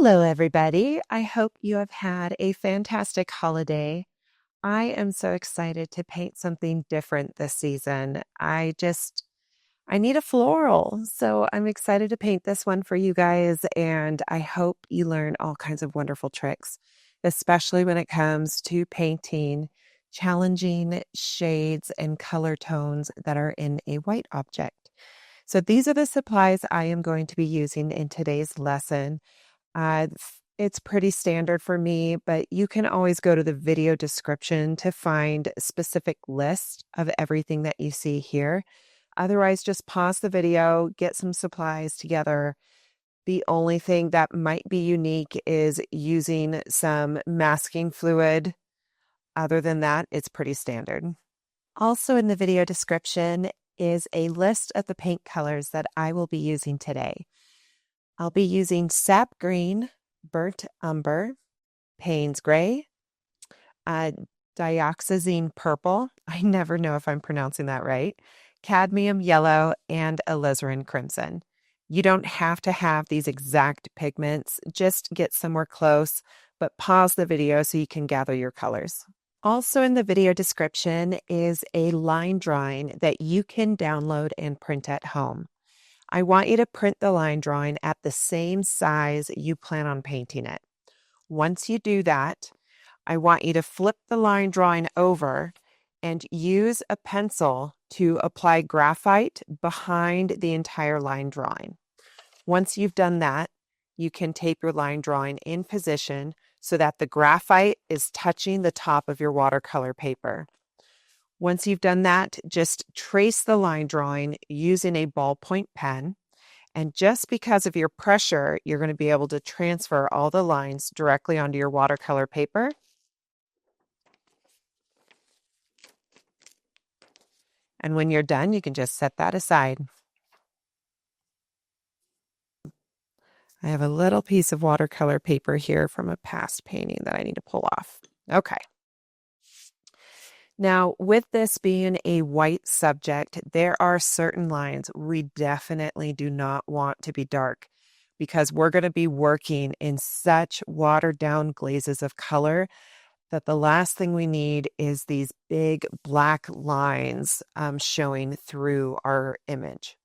Hello, everybody. I hope you have had a fantastic holiday. I am so excited to paint something different this season. I need a floral, so I'm excited to paint this one for you guys, and I hope you learn all kinds of wonderful tricks, especially when it comes to painting challenging shades and color tones that are in a white object. So these are the supplies I am going to be using in today's lesson. It's pretty standard for me, but you can always go to the video description to find a specific list of everything that you see here. Otherwise, just pause the video, get some supplies together. The only thing that might be unique is using some masking fluid. Other than that, it's pretty standard. Also in the video description is a list of the paint colors that I will be using today. I'll be using sap green, burnt umber, Payne's gray, dioxazine purple. I never know if I'm pronouncing that right. Cadmium yellow, and alizarin crimson. You don't have to have these exact pigments, just get somewhere close, but pause the video so you can gather your colors. Also in the video description is a line drawing that you can download and print at home. I want you to print the line drawing at the same size you plan on painting it. Once you do that, I want you to flip the line drawing over and use a pencil to apply graphite behind the entire line drawing. Once you've done that, you can tape your line drawing in position so that the graphite is touching the top of your watercolor paper. Once you've done that, just trace the line drawing using a ballpoint pen. And just because of your pressure, you're going to be able to transfer all the lines directly onto your watercolor paper. And when you're done, you can just set that aside. I have a little piece of watercolor paper here from a past painting that I need to pull off. Okay. Now, with this being a white subject, there are certain lines we definitely do not want to be dark because we're going to be working in such watered down glazes of color that the last thing we need is these big black lines showing through our image.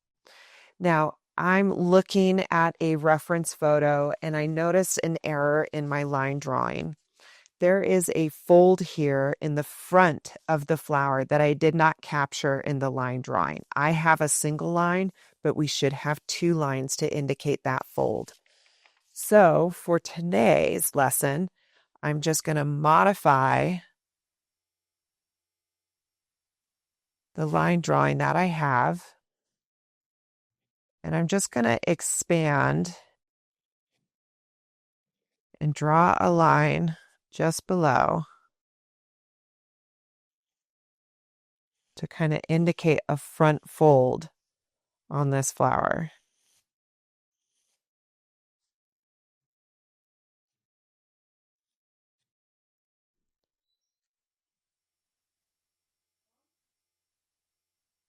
Now, I'm looking at a reference photo and I noticed an error in my line drawing. There is a fold here in the front of the flower that I did not capture in the line drawing. I have a single line, but we should have two lines to indicate that fold. So for today's lesson, I'm just going to modify the line drawing that I have. And I'm just going to expand and draw a line just below to kind of indicate a front fold on this flower.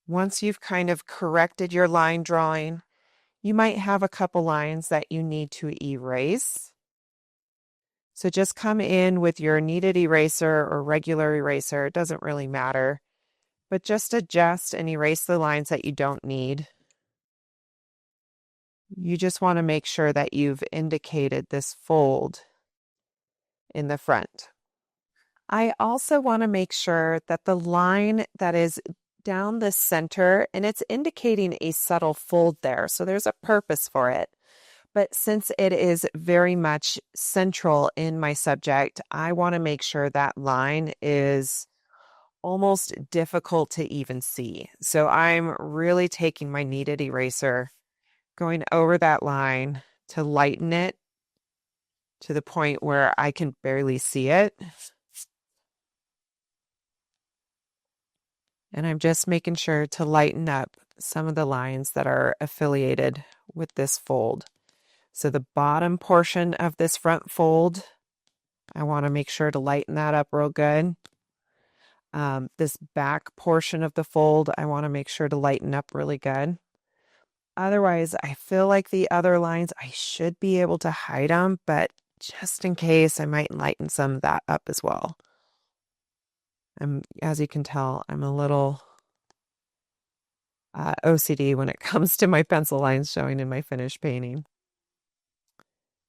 Once you've kind of corrected your line drawing, you might have a couple lines that you need to erase. So just come in with your kneaded eraser or regular eraser, it doesn't really matter, but just adjust and erase the lines that you don't need. You just want to make sure that you've indicated this fold in the front. I also want to make sure that the line that is down the center, and it's indicating a subtle fold there, so there's a purpose for it. But since it is very much central in my subject, I want to make sure that line is almost difficult to even see. So I'm really taking my kneaded eraser, going over that line to lighten it to the point where I can barely see it. And I'm just making sure to lighten up some of the lines that are affiliated with this fold. So the bottom portion of this front fold, I want to make sure to lighten that up real good. This back portion of the fold, I want to make sure to lighten up really good. Otherwise, I feel like the other lines, I should be able to hide them, but just in case, I might lighten some of that up as well. As you can tell, I'm a little OCD when it comes to my pencil lines showing in my finished painting.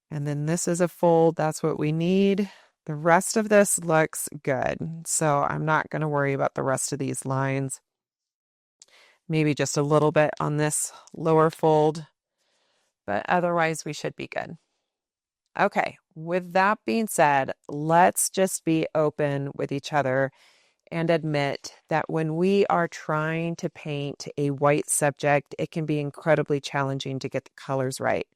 And then this is a fold. That's what we need. The rest of this looks good. So I'm not going to worry about the rest of these lines. Maybe just a little bit on this lower fold, but otherwise we should be good. Okay, with that being said, let's just be open with each other and admit that when we are trying to paint a white subject, it can be incredibly challenging to get the colors right.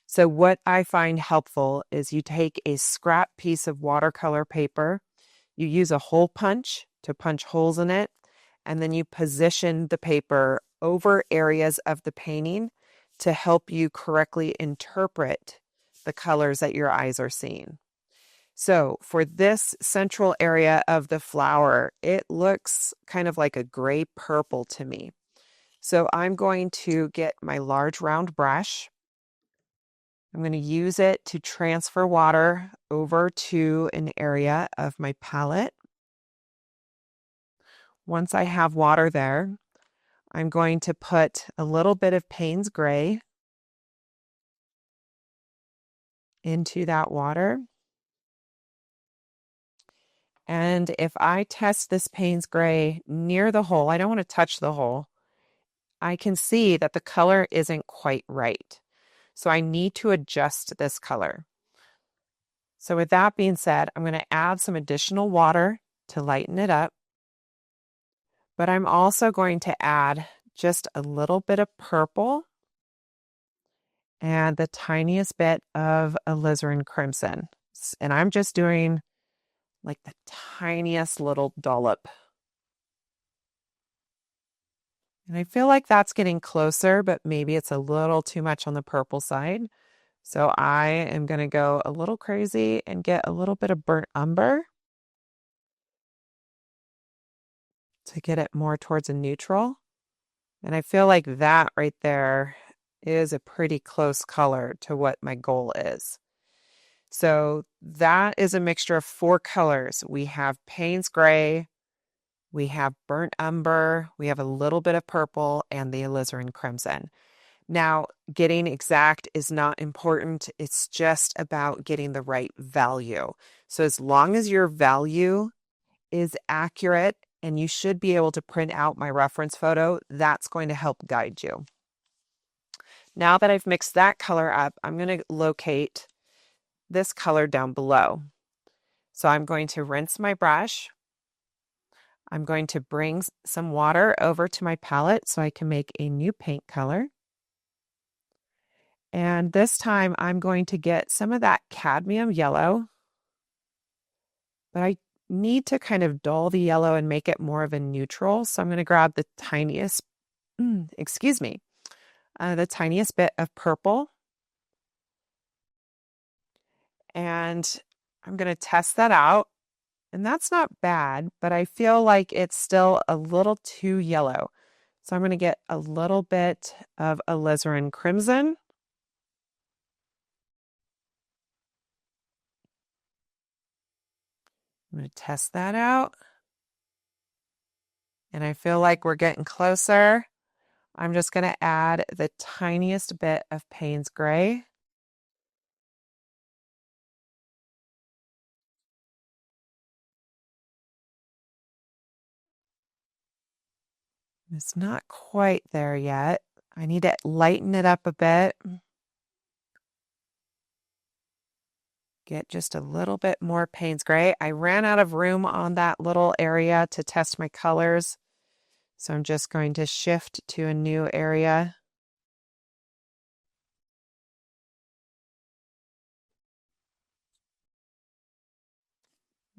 So what I find helpful is you take a scrap piece of watercolor paper, you use a hole punch to punch holes in it, and then you position the paper over areas of the painting to help you correctly interpret the colors that your eyes are seeing. So for this central area of the flower, it looks kind of like a gray purple to me. So I'm going to get my large round brush. I'm going to use it to transfer water over to an area of my palette. Once I have water there, I'm going to put a little bit of Payne's Gray into that water. And if I test this Payne's Gray near the hole, I don't want to touch the hole, I can see that the color isn't quite right. So I need to adjust this color. So with that being said, I'm going to add some additional water to lighten it up. But I'm also going to add just a little bit of purple and the tiniest bit of alizarin crimson. And I'm just doing like the tiniest little dollop. And I feel like that's getting closer, but maybe it's a little too much on the purple side. So I am going to go a little crazy and get a little bit of burnt umber to get it more towards a neutral. And I feel like that right there is a pretty close color to what my goal is. So that is a mixture of 4 colors. We have Payne's Gray, we have burnt umber, we have a little bit of purple, and the alizarin crimson. Now, getting exact is not important. It's just about getting the right value. So as long as your value is accurate and you should be able to print out my reference photo, that's going to help guide you. Now that I've mixed that color up, I'm going to locate this color down below. So I'm going to rinse my brush. I'm going to bring some water over to my palette so I can make a new paint color. And this time I'm going to get some of that cadmium yellow, but I need to kind of dull the yellow and make it more of a neutral. So I'm going to grab the tiniest, the tiniest bit of purple. And I'm going to test that out. And that's not bad, but I feel like it's still a little too yellow. So I'm going to get a little bit of alizarin crimson. I'm going to test that out. And I feel like we're getting closer. I'm just going to add the tiniest bit of Payne's Gray. It's not quite there yet. I need to lighten it up a bit. Get just a little bit more Payne's Gray. I ran out of room on that little area to test my colors. So I'm just going to shift to a new area.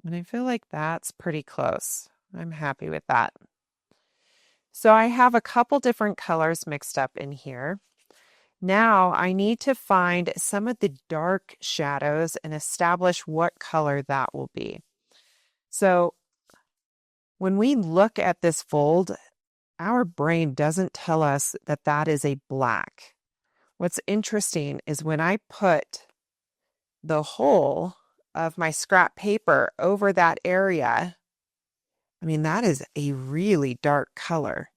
And I feel like that's pretty close. I'm happy with that. So I have a couple different colors mixed up in here. Now I need to find some of the dark shadows and establish what color that will be. So when we look at this fold, our brain doesn't tell us that that is a black. What's interesting is when I put the whole of my scrap paper over that area, I mean, that is a really dark color,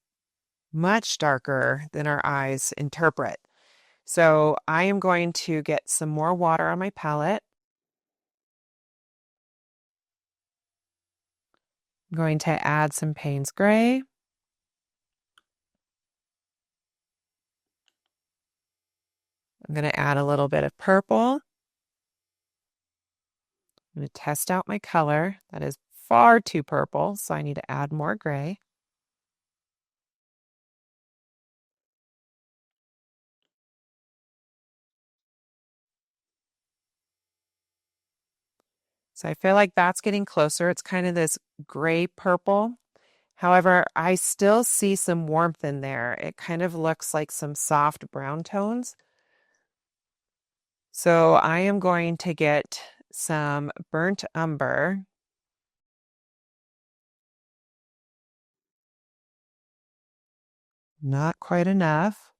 much darker than our eyes interpret. So I am going to get some more water on my palette. I'm going to add some Payne's Gray. I'm going to add a little bit of purple. I'm going to test out my color. That is far too purple, so I need to add more gray. So I feel like that's getting closer. It's kind of this gray purple. However, I still see some warmth in there. It kind of looks like some soft brown tones. So I am going to get some burnt umber. Not quite enough.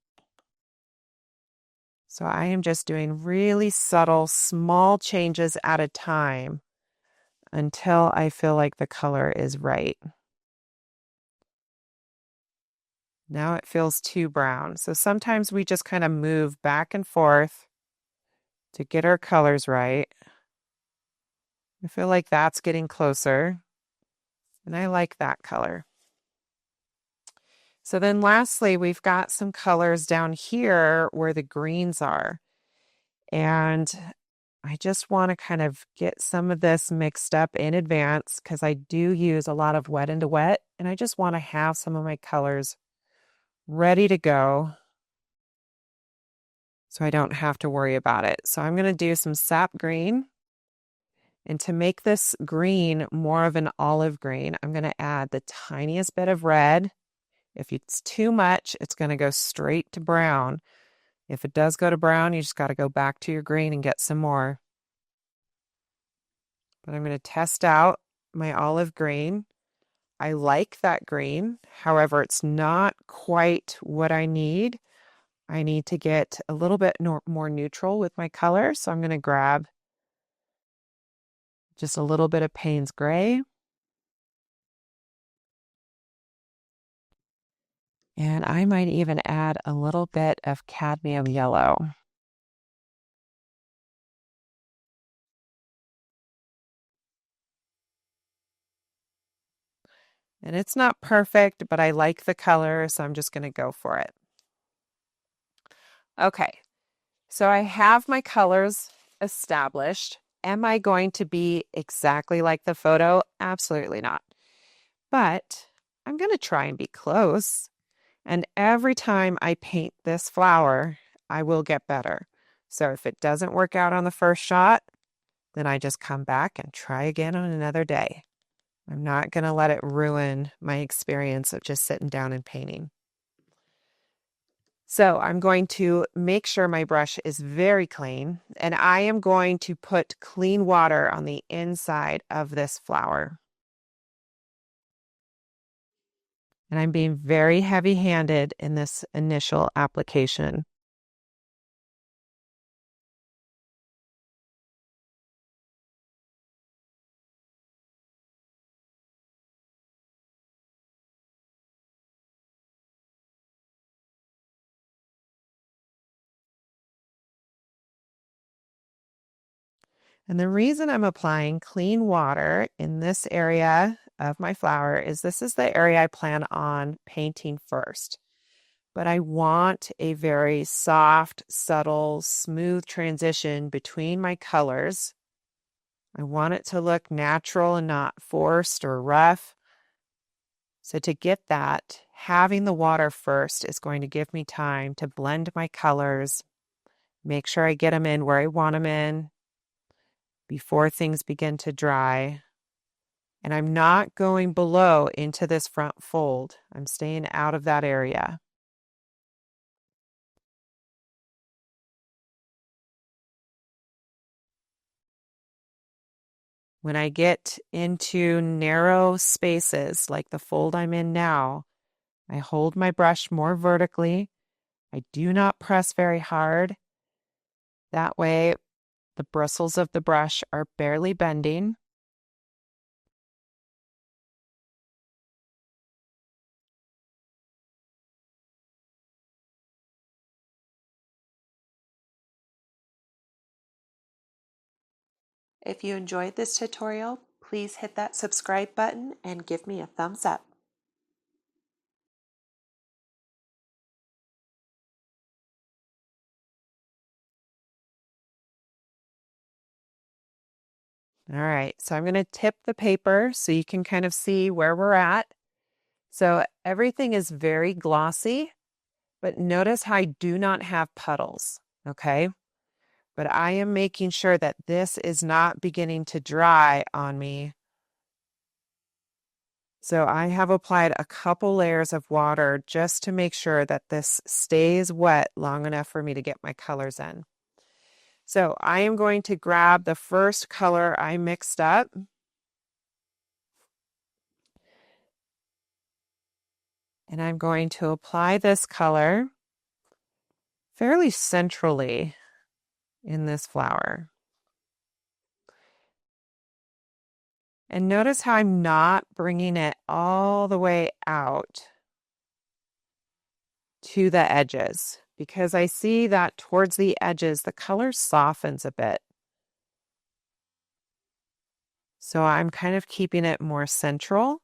So I am just doing really subtle, small changes at a time until I feel like the color is right. Now it feels too brown. So sometimes we just kind of move back and forth to get our colors right. I feel like that's getting closer, and I like that color. So then lastly, we've got some colors down here where the greens are. And I just want to kind of get some of this mixed up in advance because I do use a lot of wet into wet, and I just want to have some of my colors ready to go so I don't have to worry about it. So I'm going to do some sap green. And to make this green more of an olive green, I'm going to add the tiniest bit of red. If it's too much, it's going to go straight to brown. If it does go to brown, you just got to go back to your green and get some more. But I'm going to test out my olive green. I like that green. However, it's not quite what I need. I need to get a little bit more neutral with my color. So I'm going to grab just a little bit of Payne's Gray. And I might even add a little bit of cadmium yellow. And it's not perfect, but I like the color, so I'm just going to go for it. Okay, so I have my colors established. Am I going to be exactly like the photo? Absolutely not. But I'm going to try and be close. And every time I paint this flower, I will get better. So if it doesn't work out on the first shot, then I just come back and try again on another day. I'm not going to let it ruin my experience of just sitting down and painting. So I'm going to make sure my brush is very clean, and I am going to put clean water on the inside of this flower. And I'm being very heavy-handed in this initial application. And the reason I'm applying clean water in this area of my flower is this is the area I plan on painting first. But I want a very soft, subtle, smooth transition between my colors. I want it to look natural and not forced or rough. So to get that, having the water first is going to give me time to blend my colors, make sure I get them in where I want them in before things begin to dry. And I'm not going below into this front fold. I'm staying out of that area. When I get into narrow spaces like the fold I'm in now, I hold my brush more vertically. I do not press very hard. That way, the bristles of the brush are barely bending. If you enjoyed this tutorial, please hit that subscribe button and give me a thumbs up. All right, so I'm going to tip the paper so you can kind of see where we're at. So everything is very glossy, but notice how I do not have puddles, okay? But I am making sure that this is not beginning to dry on me. So I have applied a couple layers of water just to make sure that this stays wet long enough for me to get my colors in. So I am going to grab the first color I mixed up. And I'm going to apply this color fairly centrally in this flower. And notice how I'm not bringing it all the way out to the edges, because I see that towards the edges, the color softens a bit. So I'm kind of keeping it more central,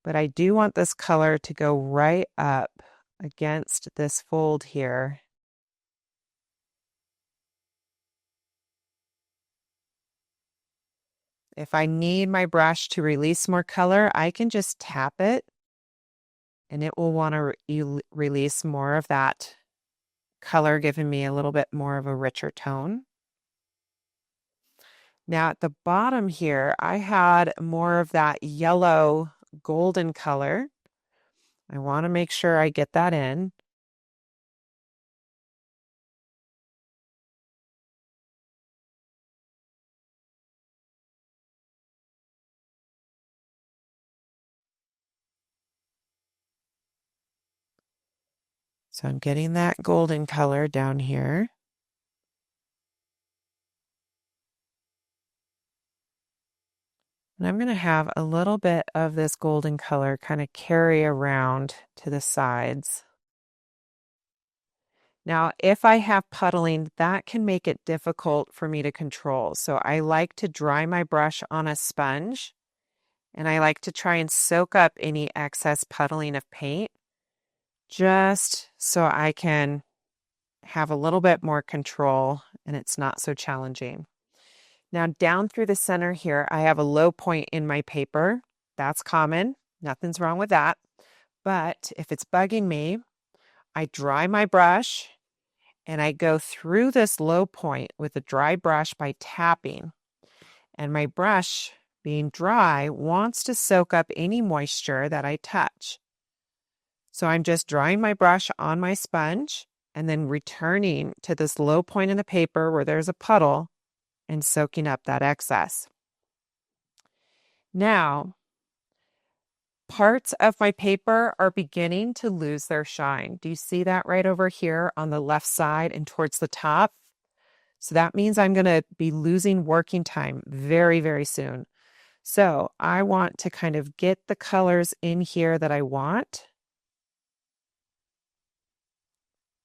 but I do want this color to go right up against this fold here. If I need my brush to release more color, I can just tap it and it will want to release more of that color, giving me a little bit more of a richer tone. Now at the bottom here, I had more of that yellow golden color. I want to make sure I get that in. So I'm getting that golden color down here. And I'm going to have a little bit of this golden color kind of carry around to the sides. Now, if I have puddling, that can make it difficult for me to control. So I like to dry my brush on a sponge, and I like to try and soak up any excess puddling of paint, just so I can have a little bit more control and it's not so challenging. Now down through the center here, I have a low point in my paper. That's common. Nothing's wrong with that. But if it's bugging me, I dry my brush and I go through this low point with a dry brush by tapping. And my brush, being dry, wants to soak up any moisture that I touch. So I'm just drying my brush on my sponge and then returning to this low point in the paper where there's a puddle and soaking up that excess. Now, parts of my paper are beginning to lose their shine. Do you see that right over here on the left side and towards the top? So that means I'm going to be losing working time very, very soon. So I want to kind of get the colors in here that I want.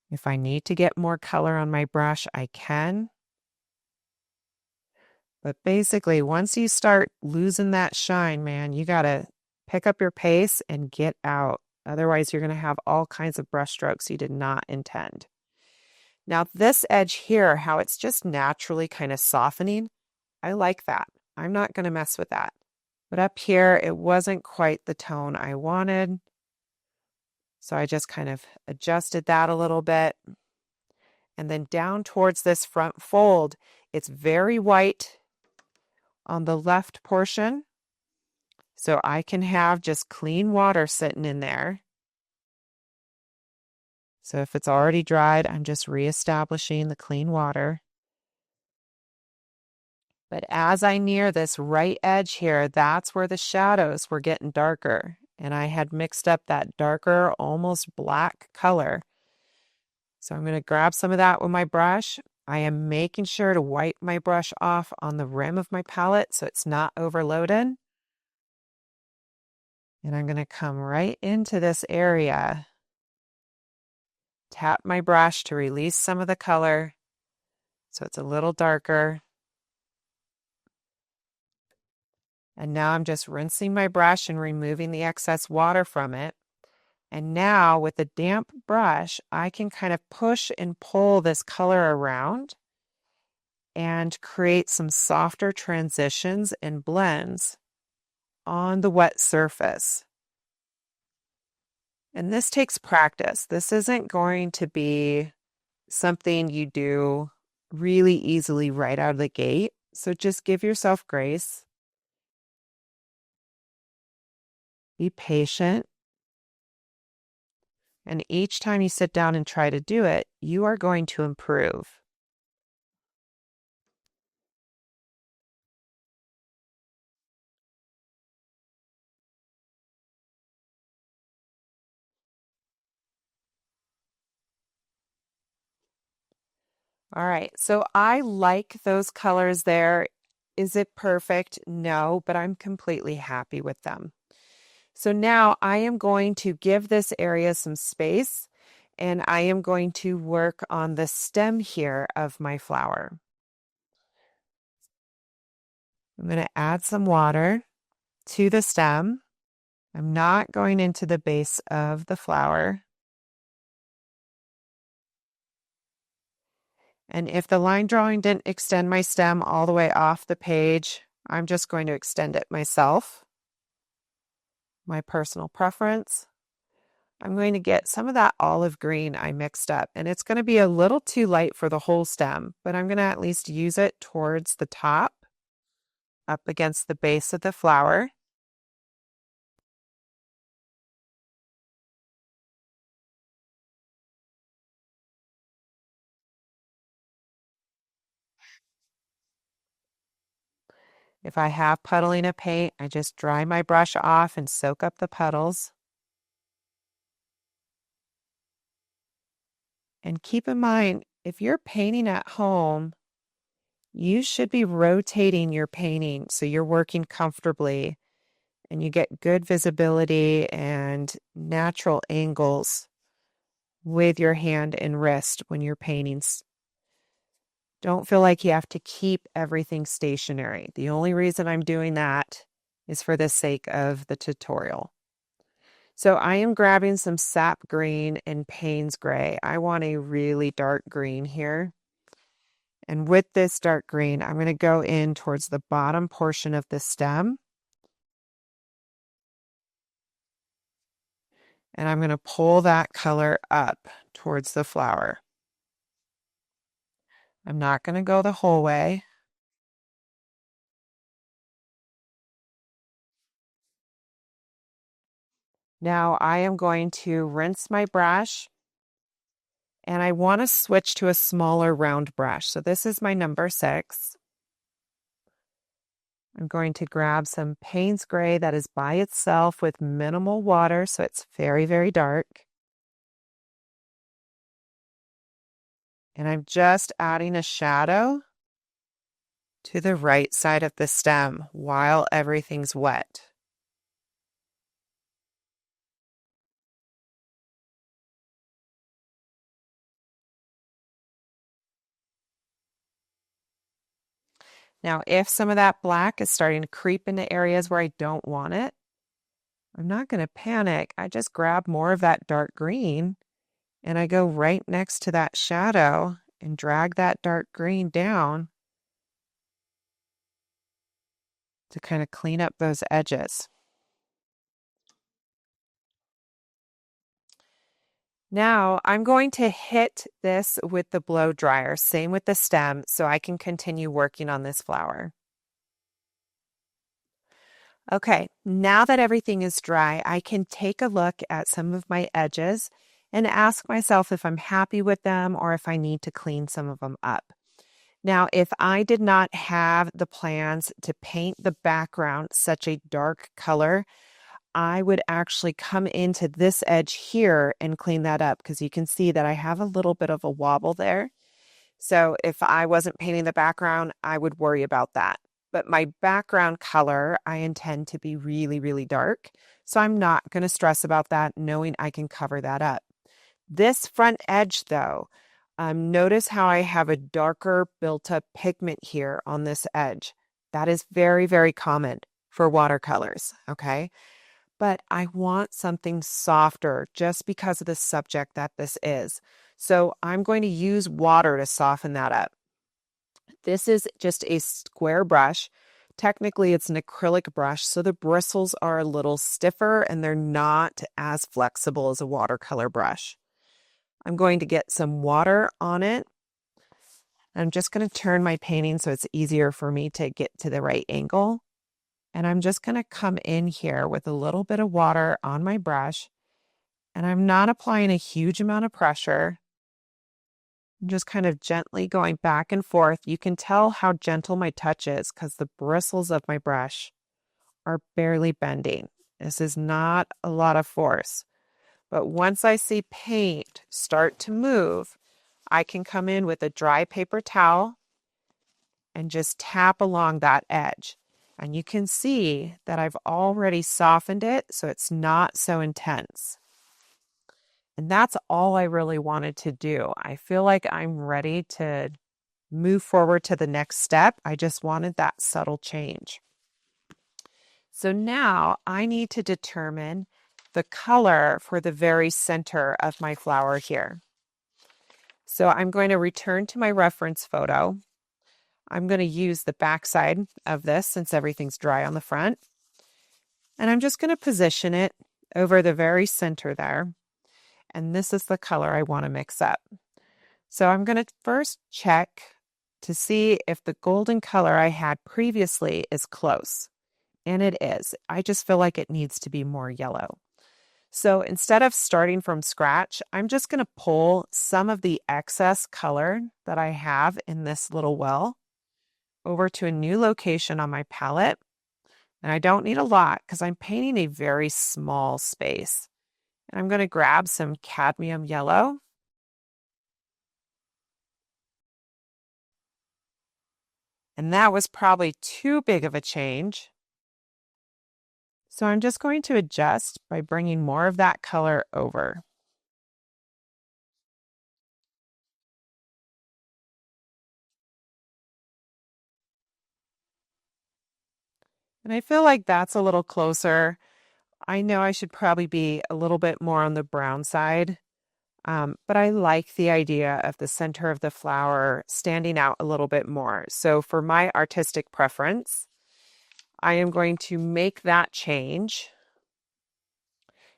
If I need to get more color on my brush, I can. But basically, once you start losing that shine, man, you got to pick up your pace and get out. Otherwise, you're going to have all kinds of brush strokes you did not intend. Now, this edge here, how it's just naturally kind of softening, I like that. I'm not going to mess with that. But up here, it wasn't quite the tone I wanted. So I just kind of adjusted that a little bit. And then down towards this front fold, it's very white on the left portion. So I can have just clean water sitting in there. So if it's already dried, I'm just reestablishing the clean water. But as I near this right edge here, that's where the shadows were getting darker. and I had mixed up that darker, almost black color. So I'm going to grab some of that with my brush. I am making sure to wipe my brush off on the rim of my palette so it's not overloaded. And I'm going to come right into this area. Tap my brush to release some of the color so it's a little darker. And now I'm just rinsing my brush and removing the excess water from it. And now with a damp brush, I can kind of push and pull this color around and create some softer transitions and blends on the wet surface. And this takes practice. This isn't going to be something you do really easily right out of the gate. So just give yourself grace. Be patient. And each time you sit down and try to do it, you are going to improve. All right, so I like those colors there. Is it perfect? No, but I'm completely happy with them. So now I am going to give this area some space, and I am going to work on the stem here of my flower. I'm going to add some water to the stem. I'm not going into the base of the flower. And if the line drawing didn't extend my stem all the way off the page, I'm just going to extend it myself. My personal preference. I'm going to get some of that olive green I mixed up, and it's going to be a little too light for the whole stem, but I'm going to at least use it towards the top, up against the base of the flower. If I have puddling of paint, I just dry my brush off and soak up the puddles. And keep in mind, if you're painting at home, you should be rotating your painting so you're working comfortably and you get good visibility and natural angles with your hand and wrist when you're painting. Don't feel like you have to keep everything stationary. The only reason I'm doing that is for the sake of the tutorial. So I am grabbing some sap green and Payne's gray. I want a really dark green here. And with this dark green, I'm going to go in towards the bottom portion of the stem. And I'm going to pull that color up towards the flower. I'm not going to go the whole way. Now I am going to rinse my brush, and I want to switch to a smaller round brush. So this is my number 6. I'm going to grab some Payne's gray that is by itself with minimal water, so it's very, very dark. And I'm just adding a shadow to the right side of the stem while everything's wet. Now, if some of that black is starting to creep into areas where I don't want it, I'm not going to panic. I just grab more of that dark green and I go right next to that shadow and drag that dark green down to kind of clean up those edges. Now I'm going to hit this with the blow dryer, same with the stem, so I can continue working on this flower. Okay, now that everything is dry, I can take a look at some of my edges and ask myself if I'm happy with them or if I need to clean some of them up. Now, if I did not have the plans to paint the background such a dark color, I would actually come into this edge here and clean that up because you can see that I have a little bit of a wobble there. So if I wasn't painting the background, I would worry about that. But my background color, I intend to be really, really dark. So I'm not going to stress about that, knowing I can cover that up. This front edge, though, notice how I have a darker built up pigment here on this edge. That is very, very common for watercolors, okay? But I want something softer just because of the subject that this is. So I'm going to use water to soften that up. This is just a square brush. Technically, it's an acrylic brush, so the bristles are a little stiffer and they're not as flexible as a watercolor brush. I'm going to get some water on it. I'm just going to turn my painting so it's easier for me to get to the right angle. And I'm just going to come in here with a little bit of water on my brush. And I'm not applying a huge amount of pressure. I'm just kind of gently going back and forth. You can tell how gentle my touch is because the bristles of my brush are barely bending. This is not a lot of force. But once I see paint start to move, I can come in with a dry paper towel and just tap along that edge. And you can see that I've already softened it so it's not so intense. And that's all I really wanted to do. I feel like I'm ready to move forward to the next step. I just wanted that subtle change. So now I need to determine the color for the very center of my flower here. So I'm going to return to my reference photo. I'm going to use the back side of this since everything's dry on the front. And I'm just going to position it over the very center there. And this is the color I want to mix up. So I'm going to first check to see if the golden color I had previously is close. And it is. I just feel like it needs to be more yellow. So instead of starting from scratch, I'm just going to pull some of the excess color that I have in this little well over to a new location on my palette. And I don't need a lot because I'm painting a very small space. And I'm going to grab some cadmium yellow. And that was probably too big of a change. So I'm just going to adjust by bringing more of that color over. And I feel like that's a little closer. I know I should probably be a little bit more on the brown side, but I like the idea of the center of the flower standing out a little bit more. So for my artistic preference, I am going to make that change.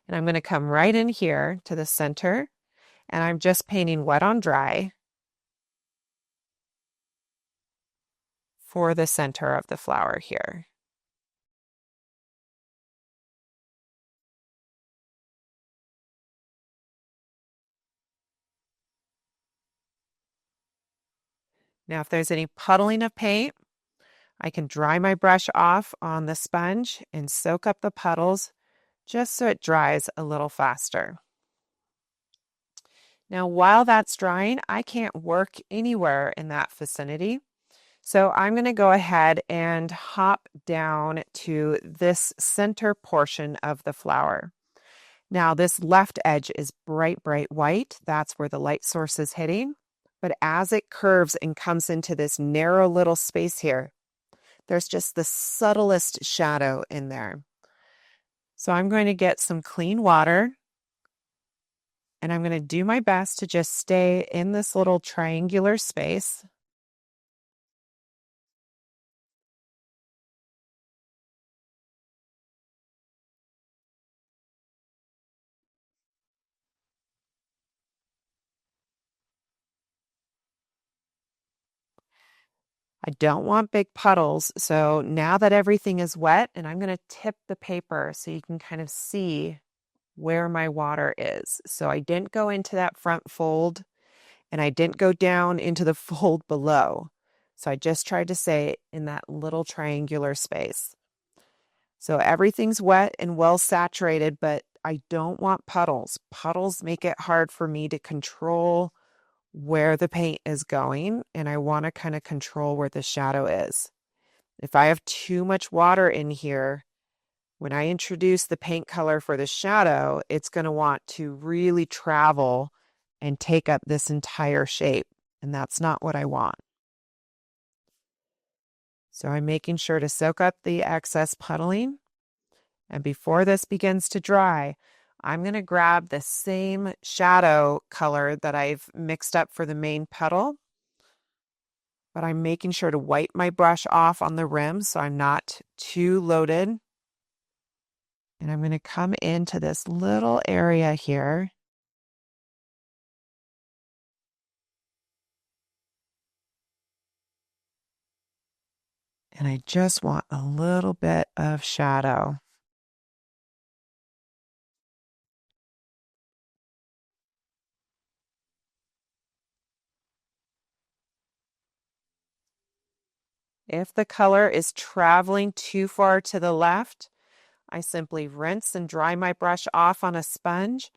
And I'm going to come right in here to the center, and I'm just painting wet on dry for the center of the flower here. Now, if there's any puddling of paint, I can dry my brush off on the sponge and soak up the puddles just so it dries a little faster. Now, while that's drying, I can't work anywhere in that vicinity. So I'm going to go ahead and hop down to this center portion of the flower. Now, this left edge is bright, bright white. That's where the light source is hitting. But as it curves and comes into this narrow little space here, there's just the subtlest shadow in there. So I'm going to get some clean water, and I'm going to do my best to just stay in this little triangular space. I don't want big puddles. So now that everything is wet, and I'm going to tip the paper so you can kind of see where my water is. So I didn't go into that front fold, and I didn't go down into the fold below. So I just tried to stay in that little triangular space. So everything's wet and well saturated, but I don't want puddles. Puddles make it hard for me to control where the paint is going, and I want to kind of control where the shadow is. If I have too much water in here, when I introduce the paint color for the shadow, it's going to want to really travel and take up this entire shape, and that's not what I want. So I'm making sure to soak up the excess puddling. And before this begins to dry, I'm going to grab the same shadow color that I've mixed up for the main petal, but I'm making sure to wipe my brush off on the rim so I'm not too loaded. And I'm going to come into this little area here. And I just want a little bit of shadow. If the color is traveling too far to the left, I simply rinse and dry my brush off on a sponge,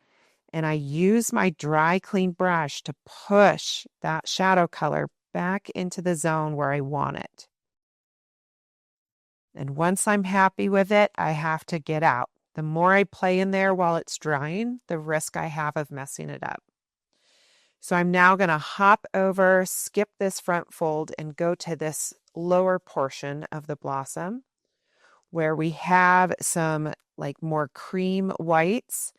and I use my dry, clean brush to push that shadow color back into the zone where I want it. And once I'm happy with it, I have to get out. The more I play in there while it's drying, the risk I have of messing it up. So I'm now going to hop over, skip this front fold, and go to this lower portion of the blossom where we have some like more cream whites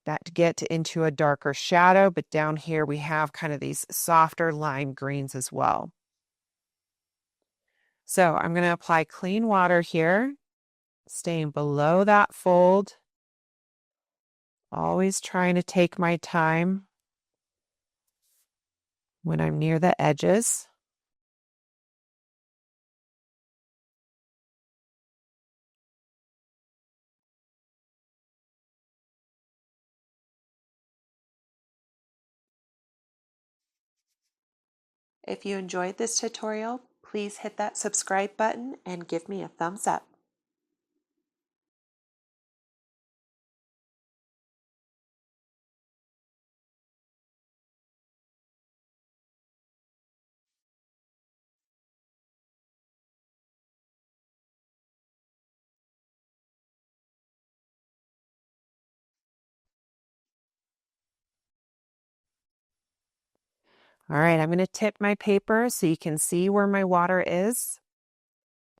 that get into a darker shadow, but down here we have kind of these softer lime greens as well. So I'm going to apply clean water here, staying below that fold, always trying to take my time when I'm near the edges. If you enjoyed this tutorial, please hit that subscribe button and give me a thumbs up. All right, I'm going to tip my paper so you can see where my water is.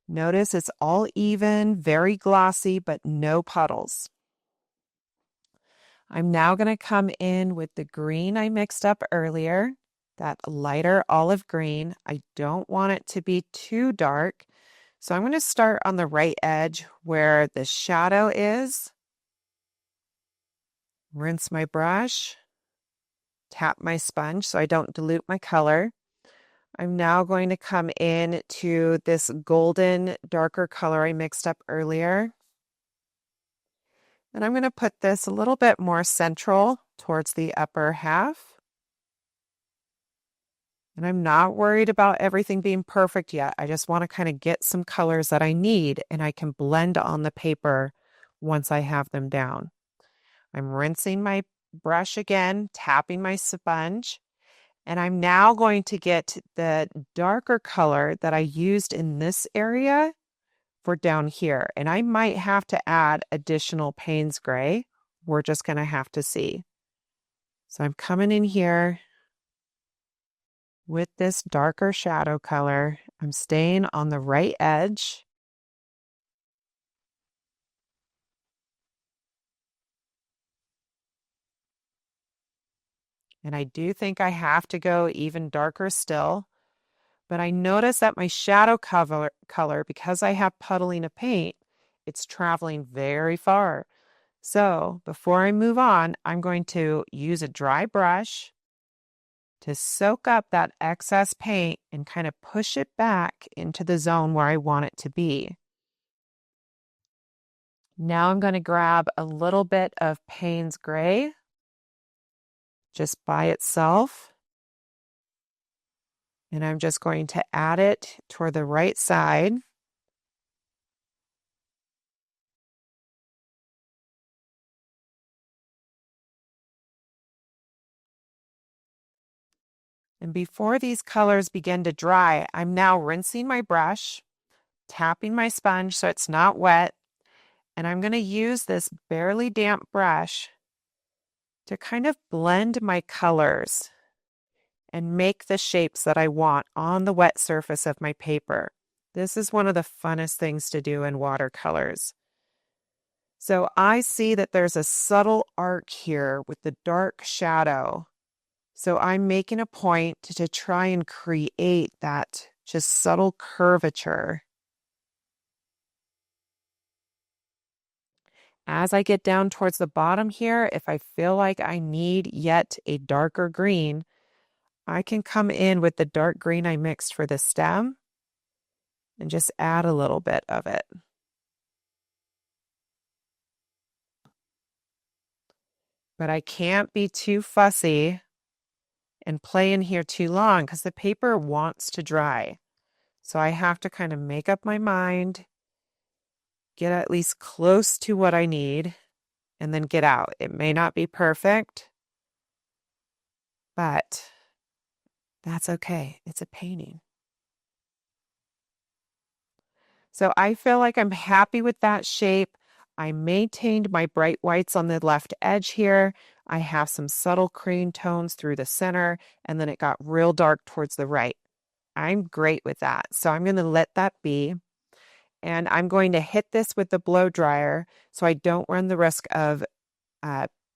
Notice it's all even, very glossy, but no puddles. I'm now going to come in with the green I mixed up earlier, that lighter olive green. I don't want it to be too dark, so I'm going to start on the right edge where the shadow is. Rinse my brush, tap my sponge so I don't dilute my color. I'm now going to come in to this golden darker color I mixed up earlier. And I'm going to put this a little bit more central towards the upper half. And I'm not worried about everything being perfect yet. I just want to kind of get some colors that I need, and I can blend on the paper once I have them down. I'm rinsing my brush again, tapping my sponge, and I'm now going to get the darker color that I used in this area for down here. And I might have to add additional Payne's gray. We're just going to have to see. So I'm coming in here with this darker shadow color. I'm staying on the right edge. And I do think I have to go even darker still. But I notice that my shadow color, because I have puddling of paint, it's traveling very far. So before I move on, I'm going to use a dry brush to soak up that excess paint and kind of push it back into the zone where I want it to be. Now I'm going to grab a little bit of Payne's gray just by itself. And I'm just going to add it toward the right side. And before these colors begin to dry, I'm now rinsing my brush, tapping my sponge so it's not wet, and I'm going to use this barely damp brush to kind of blend my colors and make the shapes that I want on the wet surface of my paper. This is one of the funnest things to do in watercolors. So I see that there's a subtle arc here with the dark shadow. So I'm making a point to try and create that just subtle curvature. As I get down towards the bottom here, if I feel like I need yet a darker green, I can come in with the dark green I mixed for the stem and just add a little bit of it. But I can't be too fussy and play in here too long because the paper wants to dry. So I have to kind of make up my mind, get at least close to what I need, and then get out. It may not be perfect, but that's okay. It's a painting. So I feel like I'm happy with that shape. I maintained my bright whites on the left edge here. I have some subtle cream tones through the center, and then it got real dark towards the right. I'm great with that. So I'm going to let that be. And I'm going to hit this with the blow dryer so I don't run the risk of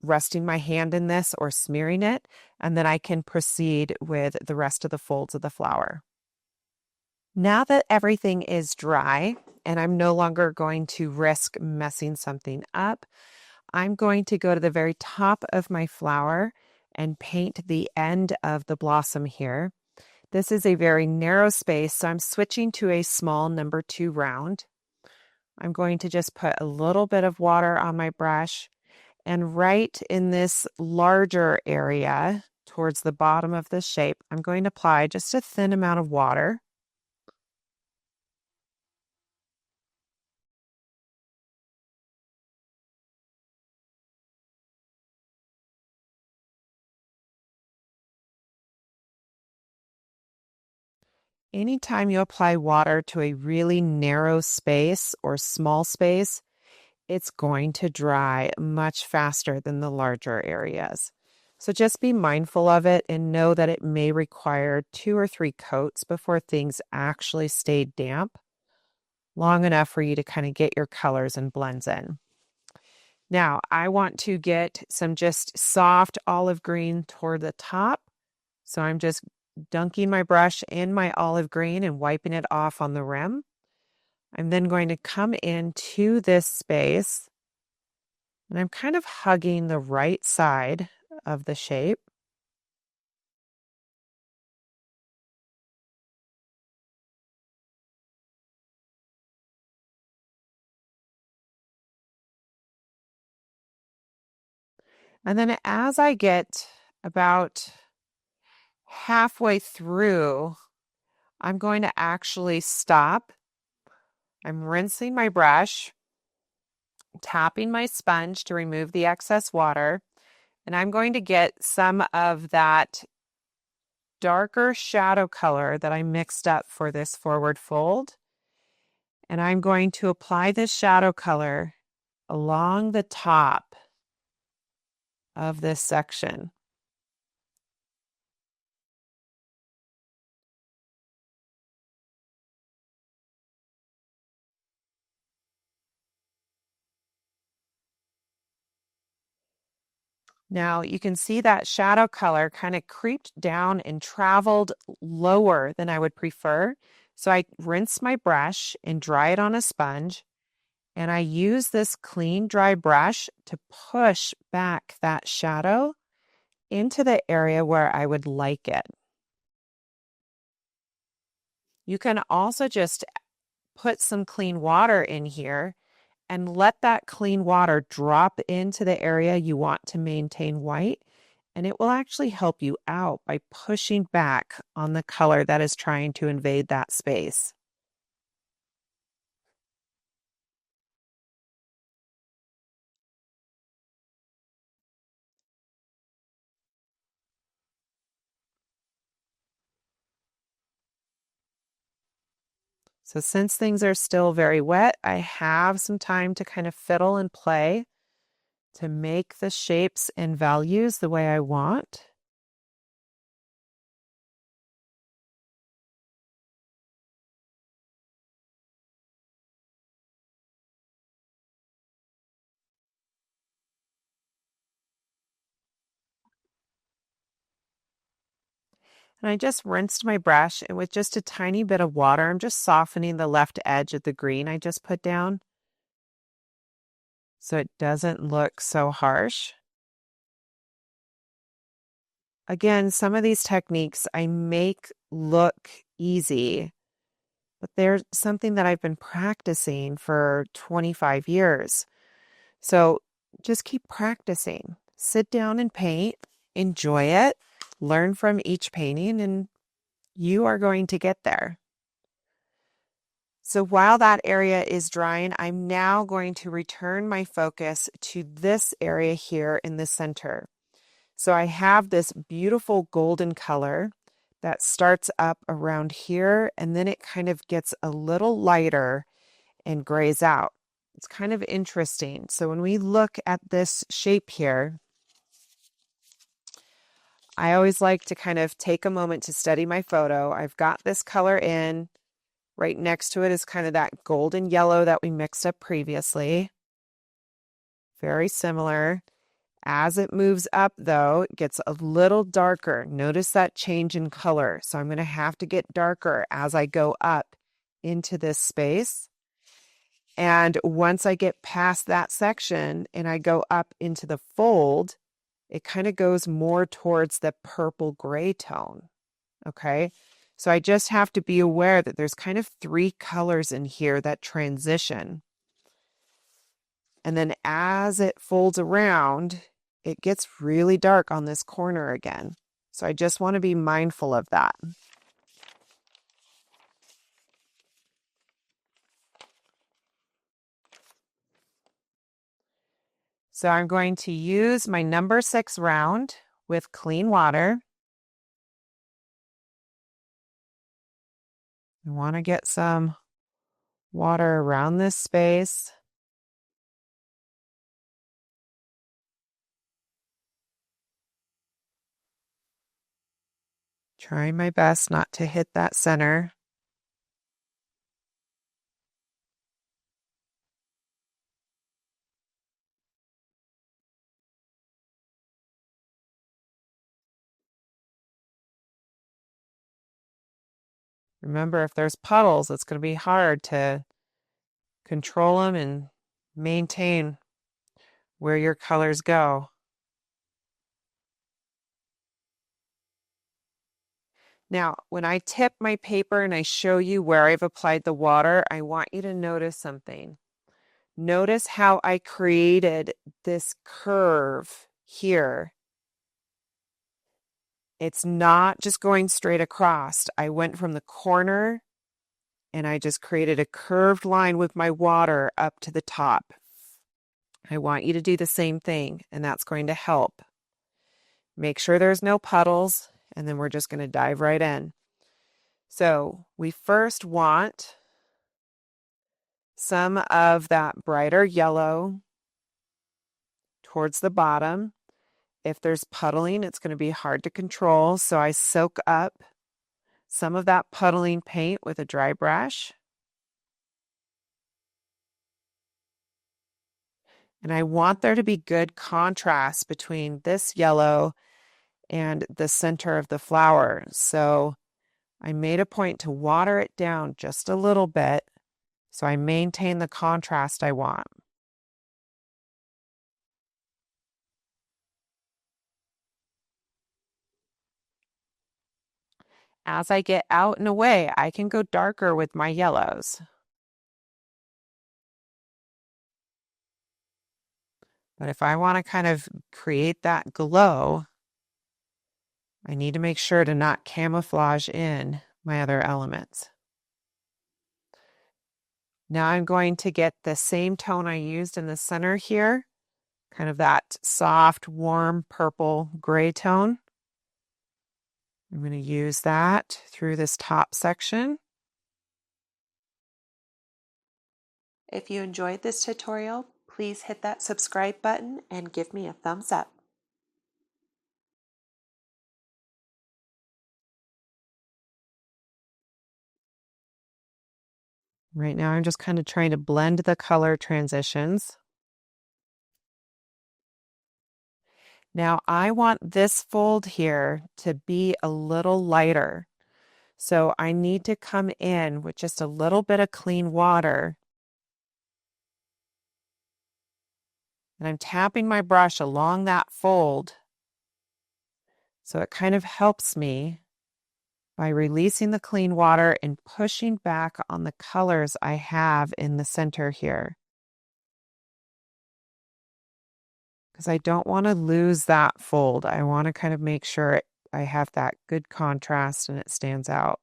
resting my hand in this or smearing it. And then I can proceed with the rest of the folds of the flower. Now that everything is dry and I'm no longer going to risk messing something up, I'm going to go to the very top of my flower and paint the end of the blossom here. This is a very narrow space, so I'm switching to a small number 2 round. I'm going to just put a little bit of water on my brush, and right in this larger area towards the bottom of the shape, I'm going to apply just a thin amount of water. Anytime you apply water to a really narrow space or small space, it's going to dry much faster than the larger areas. So just be mindful of it and know that it may require 2 or 3 coats before things actually stay damp long enough for you to kind of get your colors and blends in. Now, I want to get some just soft olive green toward the top. So I'm just dunking my brush in my olive green and wiping it off on the rim. I'm then going to come into this space and I'm kind of hugging the right side of the shape. And then as I get about halfway through, I'm going to actually stop. I'm rinsing my brush, tapping my sponge to remove the excess water, and I'm going to get some of that darker shadow color that I mixed up for this forward fold. And I'm going to apply this shadow color along the top of this section. Now you can see that shadow color kind of creeped down and traveled lower than I would prefer. So I rinse my brush and dry it on a sponge. And I use this clean, dry brush to push back that shadow into the area where I would like it. You can also just put some clean water in here and let that clean water drop into the area you want to maintain white. And it will actually help you out by pushing back on the color that is trying to invade that space. So since things are still very wet, I have some time to kind of fiddle and play to make the shapes and values the way I want. And I just rinsed my brush, and with just a tiny bit of water, I'm just softening the left edge of the green I just put down so it doesn't look so harsh. Again, some of these techniques I make look easy, but they're something that I've been practicing for 25 years. So just keep practicing. Sit down and paint, enjoy it, learn from each painting, and you are going to get there. So while that area is drying, I'm now going to return my focus to this area here in the center. So I have this beautiful golden color that starts up around here, and then it kind of gets a little lighter and grays out. It's kind of interesting. So when we look at this shape here, I always like to kind of take a moment to study my photo. I've got this color in. Right next to it is kind of that golden yellow that we mixed up previously. Very similar. As it moves up, though, it gets a little darker. Notice that change in color. So I'm going to have to get darker as I go up into this space. And once I get past that section and I go up into the fold, it kind of goes more towards the purple gray tone. Okay. So I just have to be aware that there's kind of three colors in here that transition. And then as it folds around, it gets really dark on this corner again. So I just want to be mindful of that. So I'm going to use my number 6 round with clean water. I want to get some water around this space. Trying my best not to hit that center. Remember, if there's puddles, it's going to be hard to control them and maintain where your colors go. Now, when I tip my paper and I show you where I've applied the water, I want you to notice something. Notice how I created this curve here. It's not just going straight across. I went from the corner and I just created a curved line with my water up to the top. I want you to do the same thing, and that's going to help. Make sure there's no puddles, and then we're just going to dive right in. So we first want some of that brighter yellow towards the bottom. If there's puddling, it's going to be hard to control, so I soak up some of that puddling paint with a dry brush. And I want there to be good contrast between this yellow and the center of the flower. So I made a point to water it down just a little bit so I maintain the contrast I want. As I get out and away, I can go darker with my yellows. But if I want to kind of create that glow, I need to make sure to not camouflage in my other elements. Now I'm going to get the same tone I used in the center here, kind of that soft, warm purple gray tone. I'm going to use that through this top section. If you enjoyed this tutorial, please hit that subscribe button and give me a thumbs up. Right now I'm just kind of trying to blend the color transitions. Now I want this fold here to be a little lighter. So I need to come in with just a little bit of clean water. And I'm tapping my brush along that fold. So it kind of helps me by releasing the clean water and pushing back on the colors I have in the center here. Because I don't want to lose that fold. I want to kind of make sure I have that good contrast and it stands out.